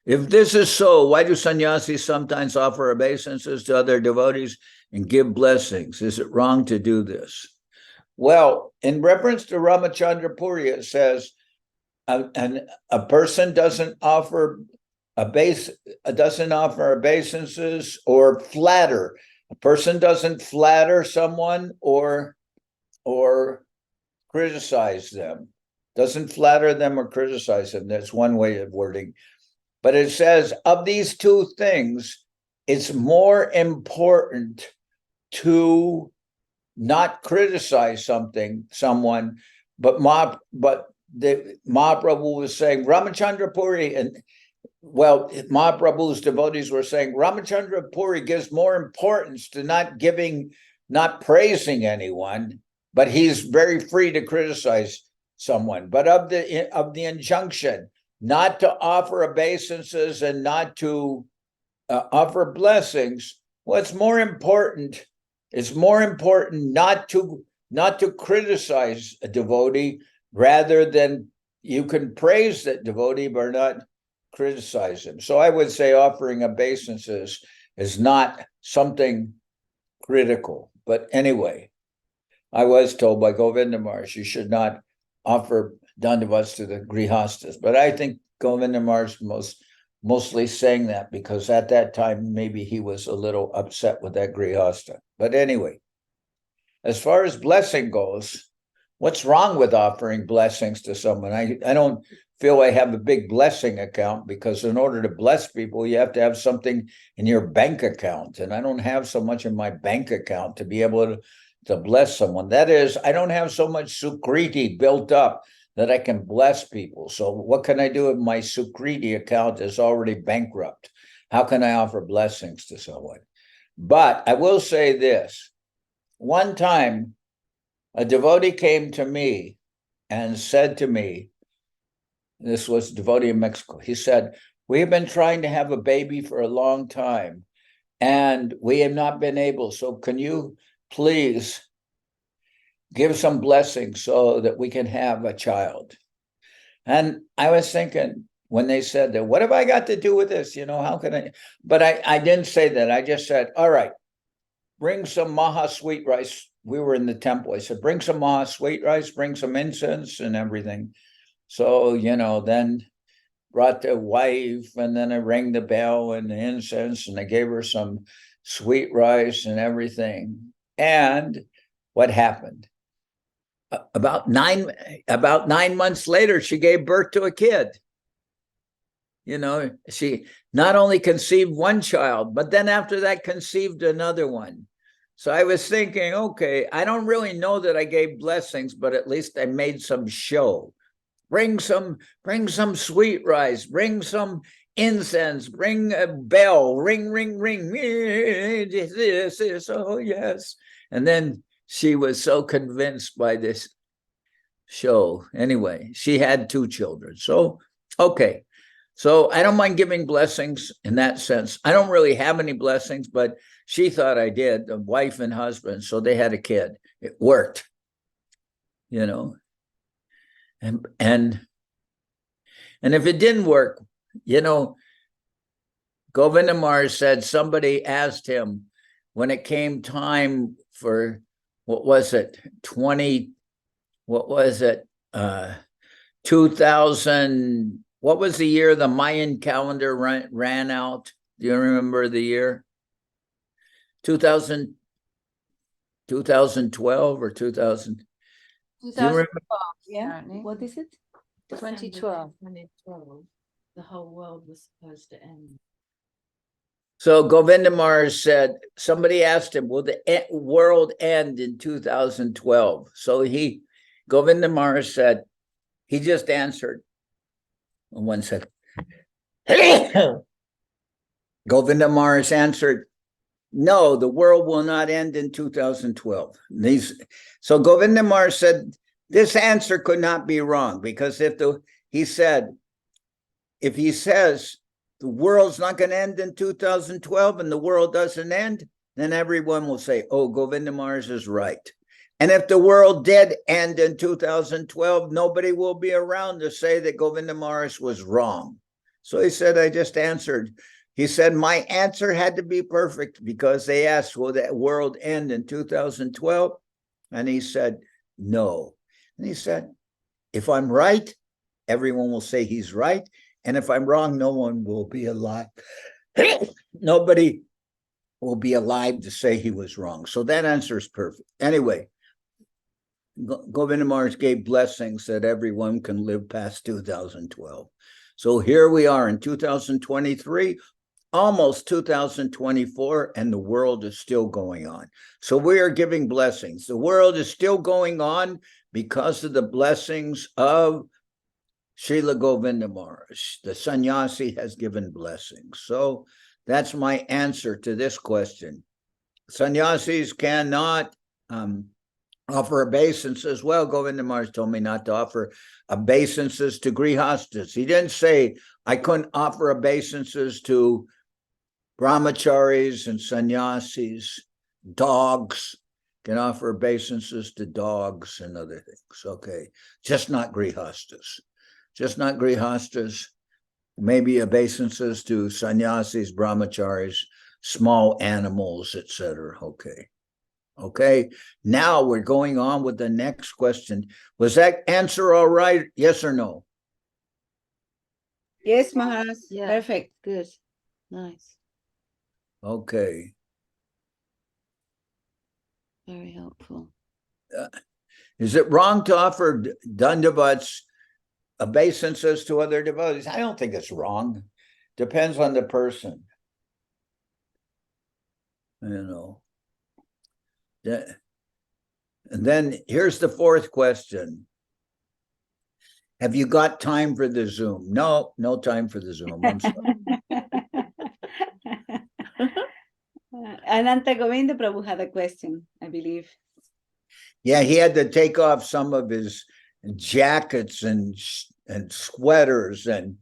Speaker 1: If this is so, why do sannyasis sometimes offer obeisances to other devotees and give blessings? Is it wrong to do this? Well, in reference to Ramachandra Puri, it says, and a person doesn't offer obeisances or flatter. A person doesn't flatter someone or criticize them. Doesn't flatter them or criticize them. That's one way of wording. But it says, of these two things, it's more important to not criticize someone, but the Mahaprabhu was saying, Ramachandra Puri, and well, Mahaprabhu's devotees were saying, Ramachandra Puri gives more importance to not praising anyone, but he's very free to criticize someone. But of the injunction, not to offer obeisances and not to offer blessings, well, it's more important not to criticize a devotee, rather than you can praise that devotee but not criticize him. So I would say offering obeisances is not something critical. But anyway, I was told by Govinda Maharaj you should not offer dandavats to the grihastas, but I think Govinda Maharaj mostly saying that because at that time maybe he was a little upset with that grihasta. But anyway, as far as blessing goes, what's wrong with offering blessings to someone? I don't feel I have a big blessing account, because in order to bless people, you have to have something in your bank account. And I don't have so much in my bank account to be able to bless someone. That is, I don't have so much sukriti built up that I can bless people. So what can I do if my sukriti account is already bankrupt? How can I offer blessings to someone? But I will say this. One time, a devotee came to me and said to me, this was a devotee in Mexico, he said, we have been trying to have a baby for a long time and we have not been able. So can you please give some blessings so that we can have a child? And I was thinking, when they said that, what have I got to do with this? How can I? But I didn't say that. I just said, all right, bring some maha sweet rice. We were in the temple. I said, bring some maha sweet rice, bring some incense and everything. So, then brought the wife, and then I rang the bell and the incense, and I gave her some sweet rice and everything. And what happened? About 9 months later, she gave birth to a kid. She not only conceived one child, but then after that conceived another one. So I was thinking, okay, I don't really know that I gave blessings, but at least I made some show. Bring some sweet rice, bring some incense, bring a bell, ring, ring, ring. This, oh yes. And then she was so convinced by this show. Anyway, she had 2 children. So, okay. So I don't mind giving blessings in that sense. I don't really have any blessings, but she thought I did, a wife and husband. So they had a kid. It worked, And if it didn't work, Govinda Maharaj said somebody asked him when it came time for, 2000, what was the year the Mayan calendar ran out? Do you remember the year? 2012 or 2000?
Speaker 3: 2012,
Speaker 2: Yeah.
Speaker 3: apparently.
Speaker 2: What is it?
Speaker 3: 2012.
Speaker 4: The whole world was supposed to end.
Speaker 1: So Govinda Maharaj said, somebody asked him, will the world end in 2012? So Govinda Maharaj said, he just answered. One second. Govinda Maharaj answered, no, the world will not end in 2012. So Govinda Maharaj said, this answer could not be wrong, because if he says the world's not going to end in 2012 and the world doesn't end, then everyone will say, oh, Govinda Maharaj is right. And if the world did end in 2012, nobody will be around to say that Govinda Maharaj was wrong. So he said, I just answered. He said, my answer had to be perfect, because they asked, will that world end in 2012? And he said, no. And he said, if I'm right, everyone will say he's right. And if I'm wrong, no one will be alive. Nobody will be alive to say he was wrong. So that answer is perfect. Anyway, Govinda Maharaj gave blessings that everyone can live past 2012. So here we are in 2023, almost 2024, and the world is still going on. So we are giving blessings. The world is still going on because of the blessings of Srila Govinda Maharaj. The sannyasi has given blessings. So that's my answer to this question. Sannyasis cannot offer obeisances. Well, Govinda Maharaj told me not to offer obeisances to grihastas. He didn't say I couldn't offer obeisances to brahmacharis and sannyasis. Dogs can offer obeisances to dogs and other things. Okay, just not grihastas. Just not grihastas. Maybe obeisances to sannyasis, brahmacharis, small animals, etc. Okay. Okay, now we're going on with the next question. Was that answer all right? Yes or no?
Speaker 2: Yes, Maharaj.
Speaker 3: Yeah.
Speaker 2: Perfect. Good. Nice.
Speaker 1: Okay.
Speaker 2: Very helpful.
Speaker 1: Is it wrong to offer dandavats, obeisances to other devotees? I don't think it's wrong. Depends on the person. You know. And then here's the fourth question. Have you got time for the Zoom? No, no time for the Zoom. I'm sorry.
Speaker 2: Ananta Govinda Prabhu had a question, I believe.
Speaker 1: Yeah, he had to take off some of his jackets and sweaters and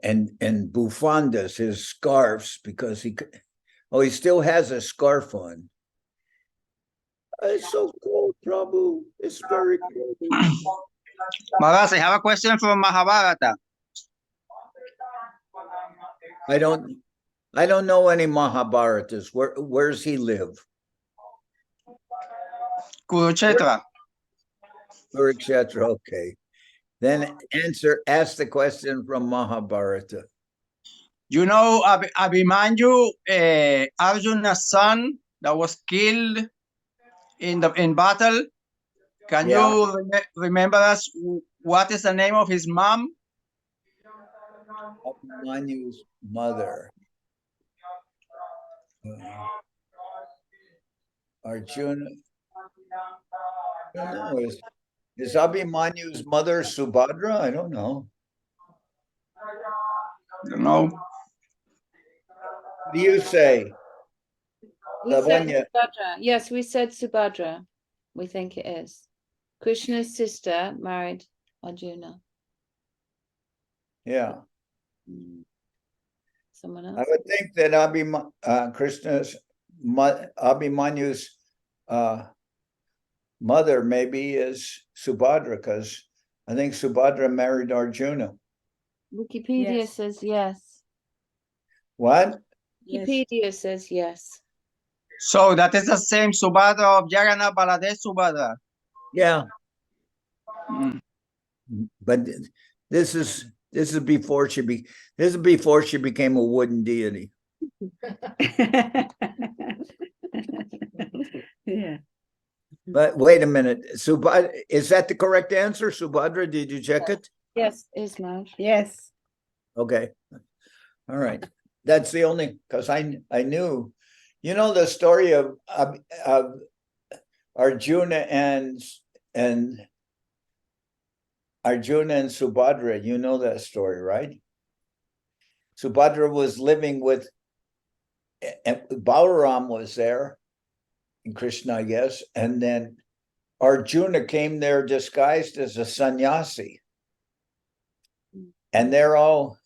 Speaker 1: bufandas, his scarves, because he still has a scarf on. It's so cold, Prabhu. It's very cold.
Speaker 9: Maharaj, I have a question from Mahabharata.
Speaker 1: I don't know any Mahabharatas. Where's he live?
Speaker 9: Kurukshetra.
Speaker 1: Kurukshetra, okay. Then ask the question from Mahabharata.
Speaker 9: You know Abhimanyu, Arjuna's son that was killed in battle. Can you remember us what is the name of his mom?
Speaker 1: Abhimanyu's mother. Arjuna. I don't know. Is Abhimanyu's mother Subhadra? I don't know.
Speaker 9: I don't know.
Speaker 1: What do you say?
Speaker 3: We said
Speaker 1: Lavanya.
Speaker 3: Subhadra. Yes, we said Subhadra. We think it is. Krishna's sister married Arjuna.
Speaker 1: Yeah.
Speaker 3: Someone else?
Speaker 1: I would think that Abhimanyu's mother maybe is Subhadra, because I think Subhadra married Arjuna.
Speaker 3: Wikipedia says yes.
Speaker 1: What?
Speaker 3: Wikipedia says yes.
Speaker 9: So that is the same Subhadra of Jagannath Baladev Subhadra.
Speaker 1: Yeah. But this is before she became a wooden deity.
Speaker 2: Yeah.
Speaker 1: But wait a minute, Subhadra, is that the correct answer? Subhadra, did you check it?
Speaker 3: Yes, is Maharaj.
Speaker 2: Yes.
Speaker 1: Okay. All right. That's the only, because I knew, you know, the story of Arjuna and Subhadra. You know that story, right? Subhadra was living with and Balaram was there, and Krishna, I guess, and then Arjuna came there disguised as a sannyasi. And they're all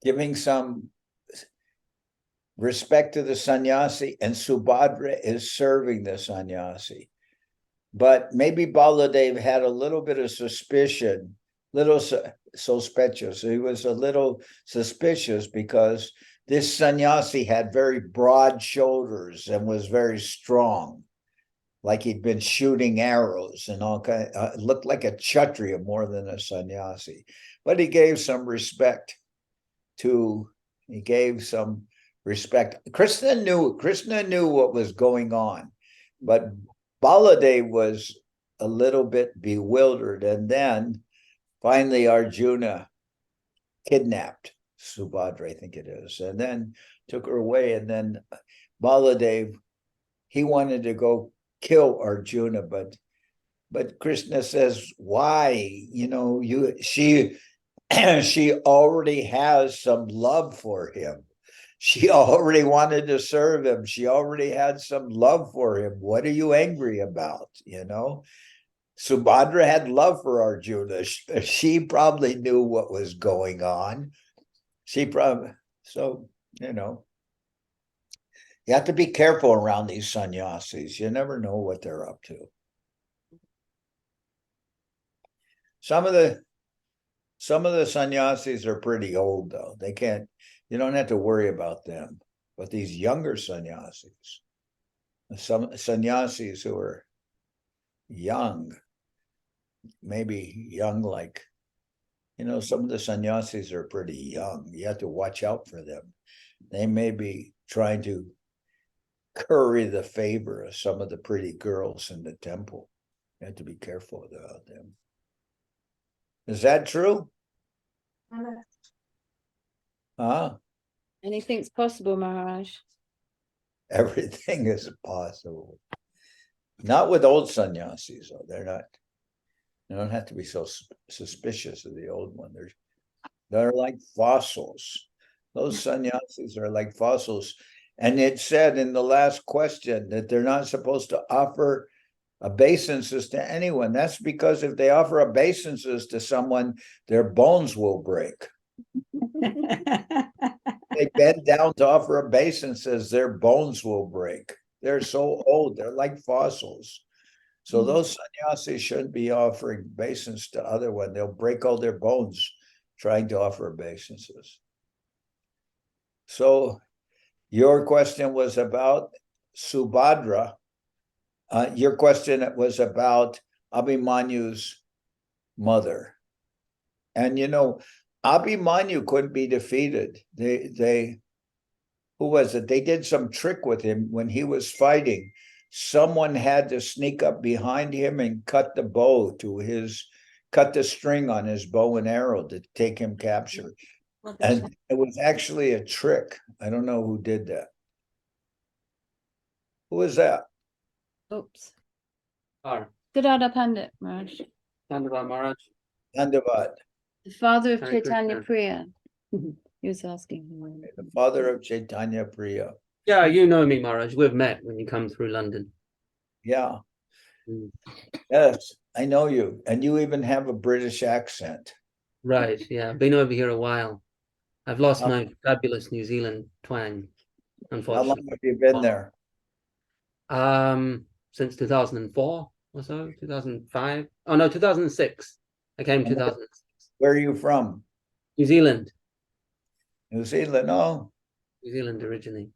Speaker 1: giving some respect to the sannyasi, and Subhadra is serving the sannyasi. But maybe Baladev had a little bit of suspicion, suspicious. He was a little suspicious because this sannyasi had very broad shoulders and was very strong, like he'd been shooting arrows and all kind. Looked like a kshatriya more than a sannyasi. But he gave some respect to. He gave some respect. Krishna knew what was going on, but Baladev was a little bit bewildered. And then finally Arjuna kidnapped Subhadra, I think it is, and then took her away. And then Baladev, he wanted to go kill Arjuna, but Krishna says, why? She already has some love for him. She already wanted to serve him. She already had some love for him. What are you angry about? Subhadra had love for Arjuna. She probably knew what was going on. You have to be careful around these sannyasis. You never know what they're up to. Some of the sannyasis are pretty old, though. You don't have to worry about them. But these younger sannyasis, some sannyasis who are young, maybe young like, some of the sannyasis are pretty young. You have to watch out for them. They may be trying to curry the favor of some of the pretty girls in the temple. You have to be careful about them. Is that true?
Speaker 3: Anything's possible, Maharaj.
Speaker 1: Everything is possible. Not with old sannyasis, though. They're not. You don't have to be so suspicious of the old one. They're like fossils. Those sannyasis are like fossils. And it said in the last question that they're not supposed to offer obeisances to anyone. That's because if they offer obeisances to someone, their bones will break. They bend down to offer obeisances, their bones will break. They're so old, they're like fossils. So those sannyasis shouldn't be offering obeisances to other one. They'll break all their bones trying to offer obeisances. So your question was about Subhadra. Your question was about Abhimanyu's mother. And Abhimanyu couldn't be defeated. Who was it? They did some trick with him when he was fighting. Someone had to sneak up behind him and cut the string on his bow and arrow to take him captured. And it was actually a trick. I don't know who did that. Who was that?
Speaker 3: Oops. Siddhartha Pandit, Maharaj.
Speaker 5: Dandavad Maharaj.
Speaker 1: Dandavad.
Speaker 3: The father of
Speaker 5: Hare
Speaker 3: Chaitanya
Speaker 5: Krishna.
Speaker 3: Priya. He was asking.
Speaker 1: The father of Chaitanya Priya.
Speaker 5: Yeah, you know me, Maharaj. We've met when you come through London.
Speaker 1: Yeah.
Speaker 5: Mm.
Speaker 1: Yes, I know you. And you even have a British accent.
Speaker 5: Right, yeah. Been over here a while. I've lost my fabulous New Zealand twang,
Speaker 1: How
Speaker 5: unfortunately.
Speaker 1: long have you been there?
Speaker 5: Since 2004 or so, 2005. Oh no, 2006. I came 2006.
Speaker 1: Where are you from?
Speaker 5: New Zealand.
Speaker 1: New Zealand. Oh,
Speaker 5: New Zealand originally.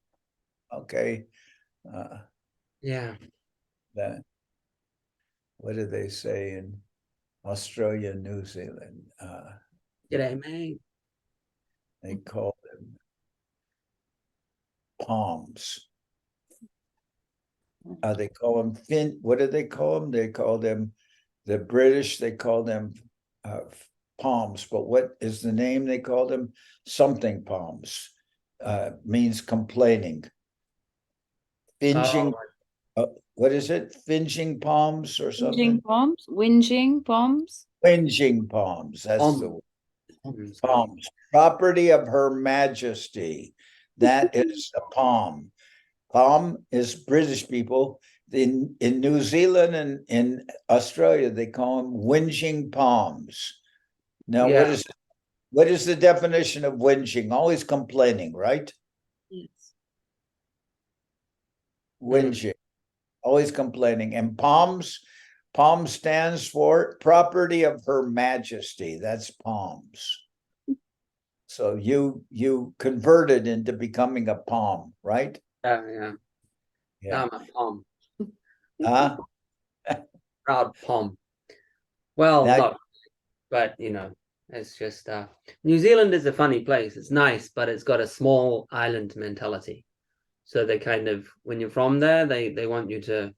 Speaker 1: okay.
Speaker 5: Yeah.
Speaker 1: What do they say in Australia, New Zealand?
Speaker 5: G'day, mate.
Speaker 1: They call them palms. They call them what do they call them? They call them, the British, they call them palms. But what is the name they call them? Something palms. Means complaining. Finging. What is it? Finging palms or something?
Speaker 3: Whinging palms? Whinging palms?
Speaker 1: Whinging palms. That's the word. Palms. Property of Her Majesty. That is a palm. Palm is British people. In New Zealand and in Australia, they call them whinging palms. Now,
Speaker 5: Yeah.
Speaker 1: what is the definition of whinging? Always complaining, right?
Speaker 3: Yes.
Speaker 1: Whinging, always complaining. And palms stands for Property of Her Majesty. That's palms. So you converted into becoming a palm, right?
Speaker 5: Yeah.
Speaker 1: Yeah.
Speaker 5: I'm a palm.
Speaker 1: Huh?
Speaker 5: Proud palm. Well,
Speaker 1: Now-
Speaker 5: not, but it's just New Zealand is a funny place. It's nice, but it's got a small island mentality. So they kind of, when you're from there, they want you to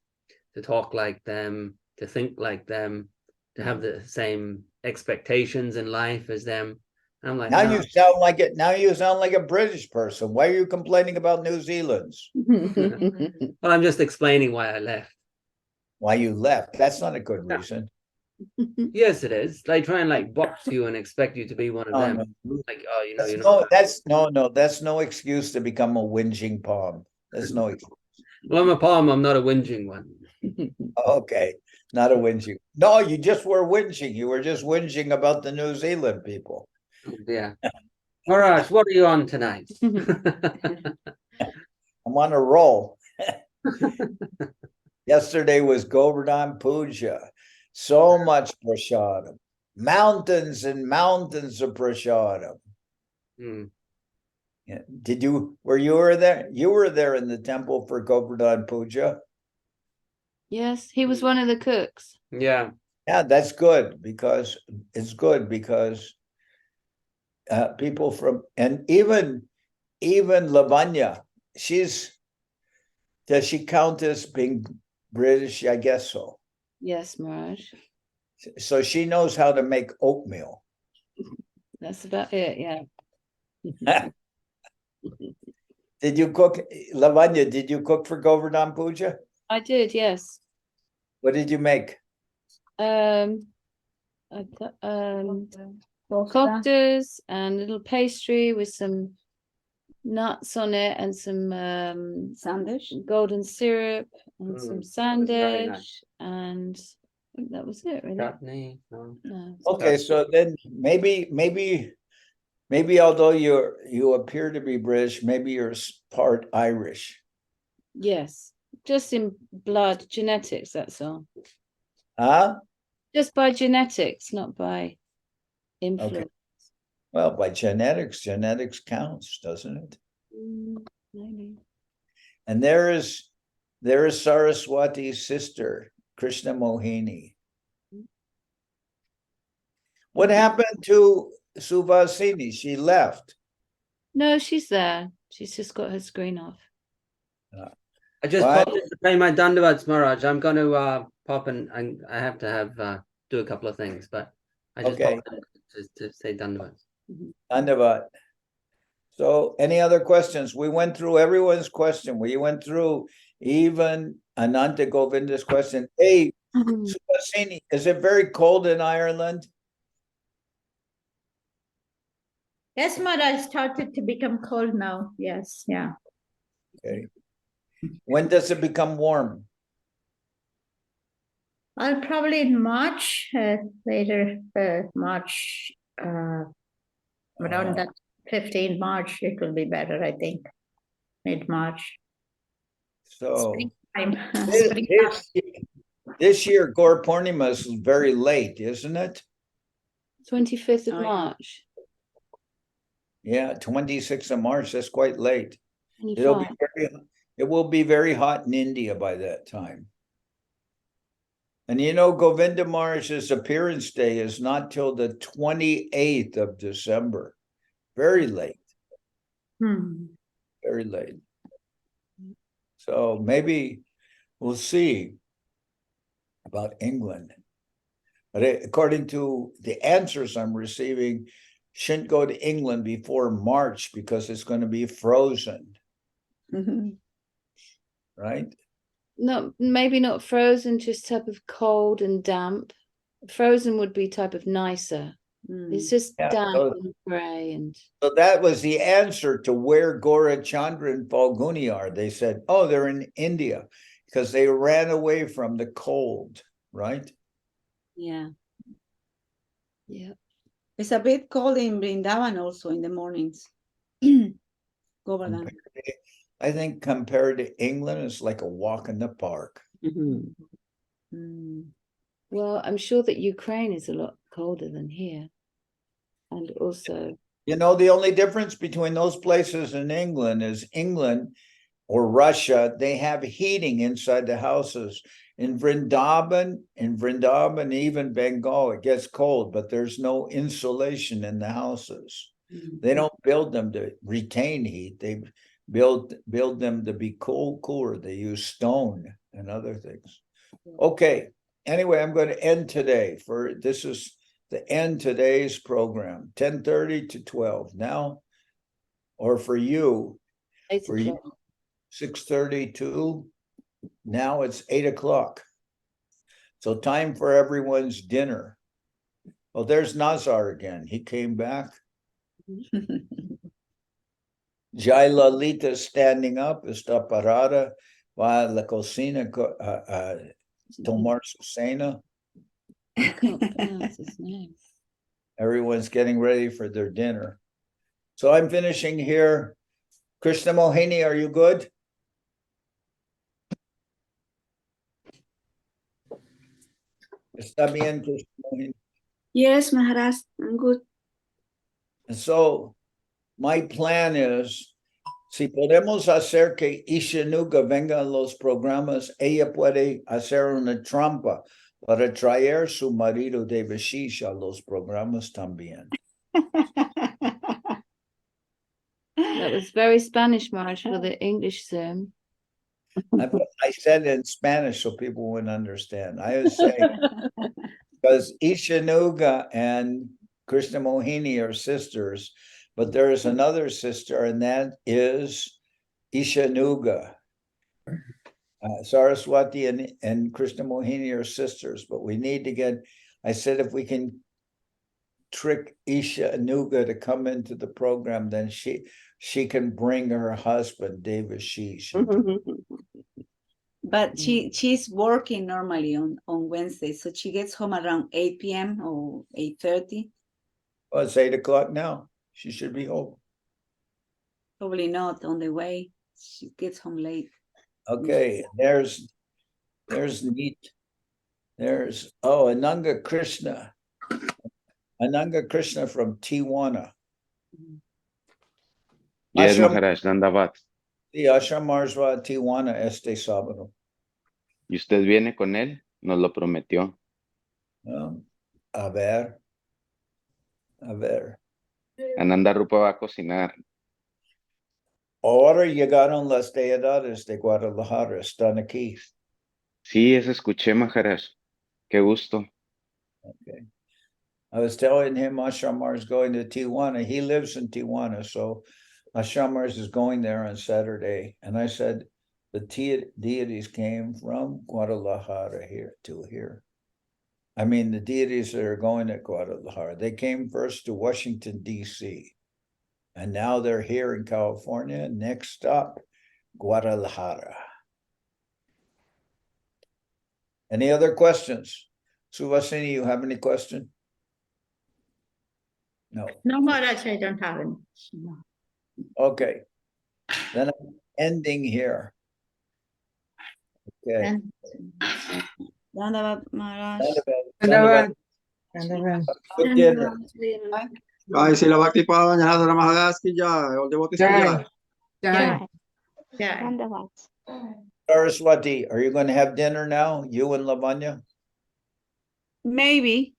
Speaker 5: talk like them, to think like them, to have the same expectations in life as them. And I'm like,
Speaker 1: Now
Speaker 5: no.
Speaker 1: you sound like it. Now you sound like a British person. Why are you complaining about New Zealand's?
Speaker 5: Well, I'm just explaining why I left.
Speaker 1: Why you left? That's not a good
Speaker 5: Yeah.
Speaker 1: reason.
Speaker 5: Yes, it is. They try and like box you and expect you to be one of
Speaker 1: Oh,
Speaker 5: them.
Speaker 1: no.
Speaker 5: Like, oh, you're
Speaker 1: That's
Speaker 5: not.
Speaker 1: that's no excuse to become a whinging palm. That's no excuse.
Speaker 5: Well, I'm a palm. I'm not a whinging one.
Speaker 1: Okay, not a whinging. No, you just were whinging. You were just whinging about the New Zealand people.
Speaker 5: Yeah. Maharaj, what are you on tonight?
Speaker 1: I'm on a roll. Yesterday was Govardhan Puja. So much prasadam. Mountains and mountains of prasadam.
Speaker 5: Hmm.
Speaker 1: Yeah. Were you there? You were there in the temple for Govardhan Puja?
Speaker 3: Yes, he was one of the cooks.
Speaker 5: Yeah.
Speaker 1: Yeah, that's good because it's good because people from, and even Lavanya, does she count as being British? I guess so.
Speaker 3: Yes, Maharaj.
Speaker 1: So she knows how to make oatmeal.
Speaker 3: That's about it, yeah.
Speaker 1: Did you cook, Lavanya, did you cook for Govardhan Puja?
Speaker 3: I did, yes.
Speaker 1: What did you make?
Speaker 3: Koftas and a little pastry with some nuts on it and some sandish, golden syrup and some
Speaker 5: very
Speaker 3: sandish,
Speaker 5: nice.
Speaker 3: and I think that was it, really.
Speaker 5: Chutney. No.
Speaker 3: No.
Speaker 1: Okay, so then maybe although you appear to be British, maybe you're part Irish.
Speaker 3: Yes, just in blood, genetics, that's all.
Speaker 1: Huh?
Speaker 3: Just by genetics, not by influence.
Speaker 1: Okay. Well, by genetics counts, doesn't it?
Speaker 3: Maybe.
Speaker 1: And there is Saraswati's sister, Krishna Mohini. What happened to Suvasini? She left.
Speaker 3: No, she's there. She's just got her screen off.
Speaker 5: I just
Speaker 1: Why?
Speaker 5: popped in to pay my dandavats, Maharaj. I'm going to pop in. I have to do a couple of things, but I just
Speaker 1: Okay.
Speaker 5: popped in to say dandavats.
Speaker 1: Dandavat. So any other questions? We went through everyone's question. We went through even Ananta Govinda's question. Hey, Suvasini, is it very cold in Ireland?
Speaker 8: Yes, Maharaj, started to become cold now. Yes, yeah.
Speaker 1: Okay. When does it become warm?
Speaker 8: I'll probably in March, later March, around that 15 March, it will be better, I think. Mid-March.
Speaker 1: So
Speaker 8: Springtime.
Speaker 1: this year, Gaur Purnima is very late, isn't it?
Speaker 3: 25th of
Speaker 8: Oh, yeah.
Speaker 3: March.
Speaker 1: Yeah, 26th of March. That's quite late.
Speaker 3: 25.
Speaker 1: It will be very hot in India by that time. And you know, Govinda Maharaj's appearance day is not till the 28th of December. Very late. Very late. So maybe we'll see about England. But according to the answers I'm receiving, shouldn't go to England before March because it's going to be frozen. Right?
Speaker 3: No, maybe not frozen, just type of cold and damp. Frozen would be type of nicer. It's just
Speaker 1: Yeah,
Speaker 3: damp
Speaker 1: so-
Speaker 3: and grey and
Speaker 1: So that was the answer to where Gaurachandra and Falguni are. They said, oh, they're in India because they ran away from the cold, right?
Speaker 3: yeah. Yeah.
Speaker 2: It's a bit cold in Vrindavan also in the mornings. Govardhan.
Speaker 1: I think compared to England, it's like a walk in the park.
Speaker 5: Mhm.
Speaker 3: Well, I'm sure that Ukraine is a lot colder than here. And also,
Speaker 1: You know, the only difference between those places and England is England or Russia, they have heating inside the houses. In Vrindavan, even Bengal, it gets cold, but there's no insulation in the houses. They don't build them to retain heat. They build them to be cooler. They use stone and other things. Okay. Anyway, I'm going to end today. This is the end today's program, 10:30 to 12. Now, or for you,
Speaker 3: 8
Speaker 1: for you, 6:32. Now it's 8 o'clock. So time for everyone's dinner. Well, there's Nazar again. He came back. Jai Lalita standing up. Está parada. Va a la cocina. Tomar su cena.
Speaker 3: I can't pronounce his name.
Speaker 1: Everyone's getting ready for their dinner. So I'm finishing here. Krishna Mohini, are you good? Está bien, Krishna Mohini.
Speaker 2: Yes, Maharaj, I'm good.
Speaker 1: And so my plan is, si podemos hacer que Ishanuga venga a los programas, ella puede hacer una trampa para traer su marido de Vashish a los programas también.
Speaker 3: That was very Spanish, Maharaj, for the English Zoom.
Speaker 1: I said it in Spanish so people wouldn't understand. I was saying, because Ishanuga and Krishna Mohini are sisters, but there is another sister, and that is Ishanuga. Saraswati and Krishna Mohini are sisters, but we need to get, I said, if we can trick Ishanuga to come into the program, then she can bring her husband, Devashish.
Speaker 2: But she's working normally on Wednesday, so she gets home around 8 p.m. or 8:30.
Speaker 1: Well, it's 8 o'clock now. She should be home.
Speaker 2: Probably not on the way. She gets home late.
Speaker 1: Okay, there's neat. There's Ananga Krishna. Ananga Krishna from Tijuana.
Speaker 10: Yes,
Speaker 1: Ashram-
Speaker 10: Maharaj, Dandavat.
Speaker 1: Sí, Ashram Marsva Tijuana este sábado.
Speaker 10: ¿Y usted viene con él? Nos lo prometió.
Speaker 1: A ver.
Speaker 10: Ananda Rupa va a cocinar.
Speaker 1: Ahora llegaron las deidades de Guadalajara, están aquí.
Speaker 10: Sí, eso escuché, Maharaj. Qué gusto.
Speaker 1: Okay. I was telling him Ashamar is going to Tijuana. He lives in Tijuana, so Ashamar is going there on Saturday. And I said, the deities came from Guadalajara here. I mean, the deities that are going to Guadalajara, they came first to Washington, D.C. And now they're here in California. Next up, Guadalajara. Any other questions? Suvasini, you have any question? No.
Speaker 8: No, Maharaj, I don't have any.
Speaker 1: Okay. Then I'm ending here. Okay.
Speaker 2: Dhanyavad, Maharaj.
Speaker 7: Dhanyavad.
Speaker 1: Good dinner.
Speaker 9: Jai Srila Bhakti Pavan Janardan Maharaj ki jai. All devotees ki jai.
Speaker 7: Jai.
Speaker 8: Yeah.
Speaker 1: Saraswati, are you going to have dinner now? You and Lavanya?
Speaker 2: Maybe.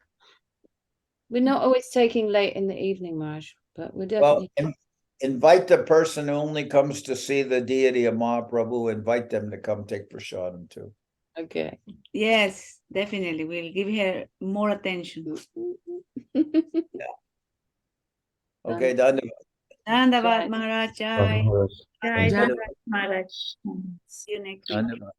Speaker 3: We're not always taking late in the evening, Maharaj, but we're
Speaker 1: Well,
Speaker 3: definitely.
Speaker 1: invite the person who only comes to see the deity of Mahaprabhu, invite them to come take prasadam too.
Speaker 3: Okay.
Speaker 2: Yes, definitely. We'll give her more attention.
Speaker 1: Okay, Dhanyavad.
Speaker 2: Dhanyavad, Maharaj. Jai.
Speaker 8: Jai
Speaker 1: Jai.
Speaker 8: Maharaj.
Speaker 2: See you next week.
Speaker 1: Dhanyavad.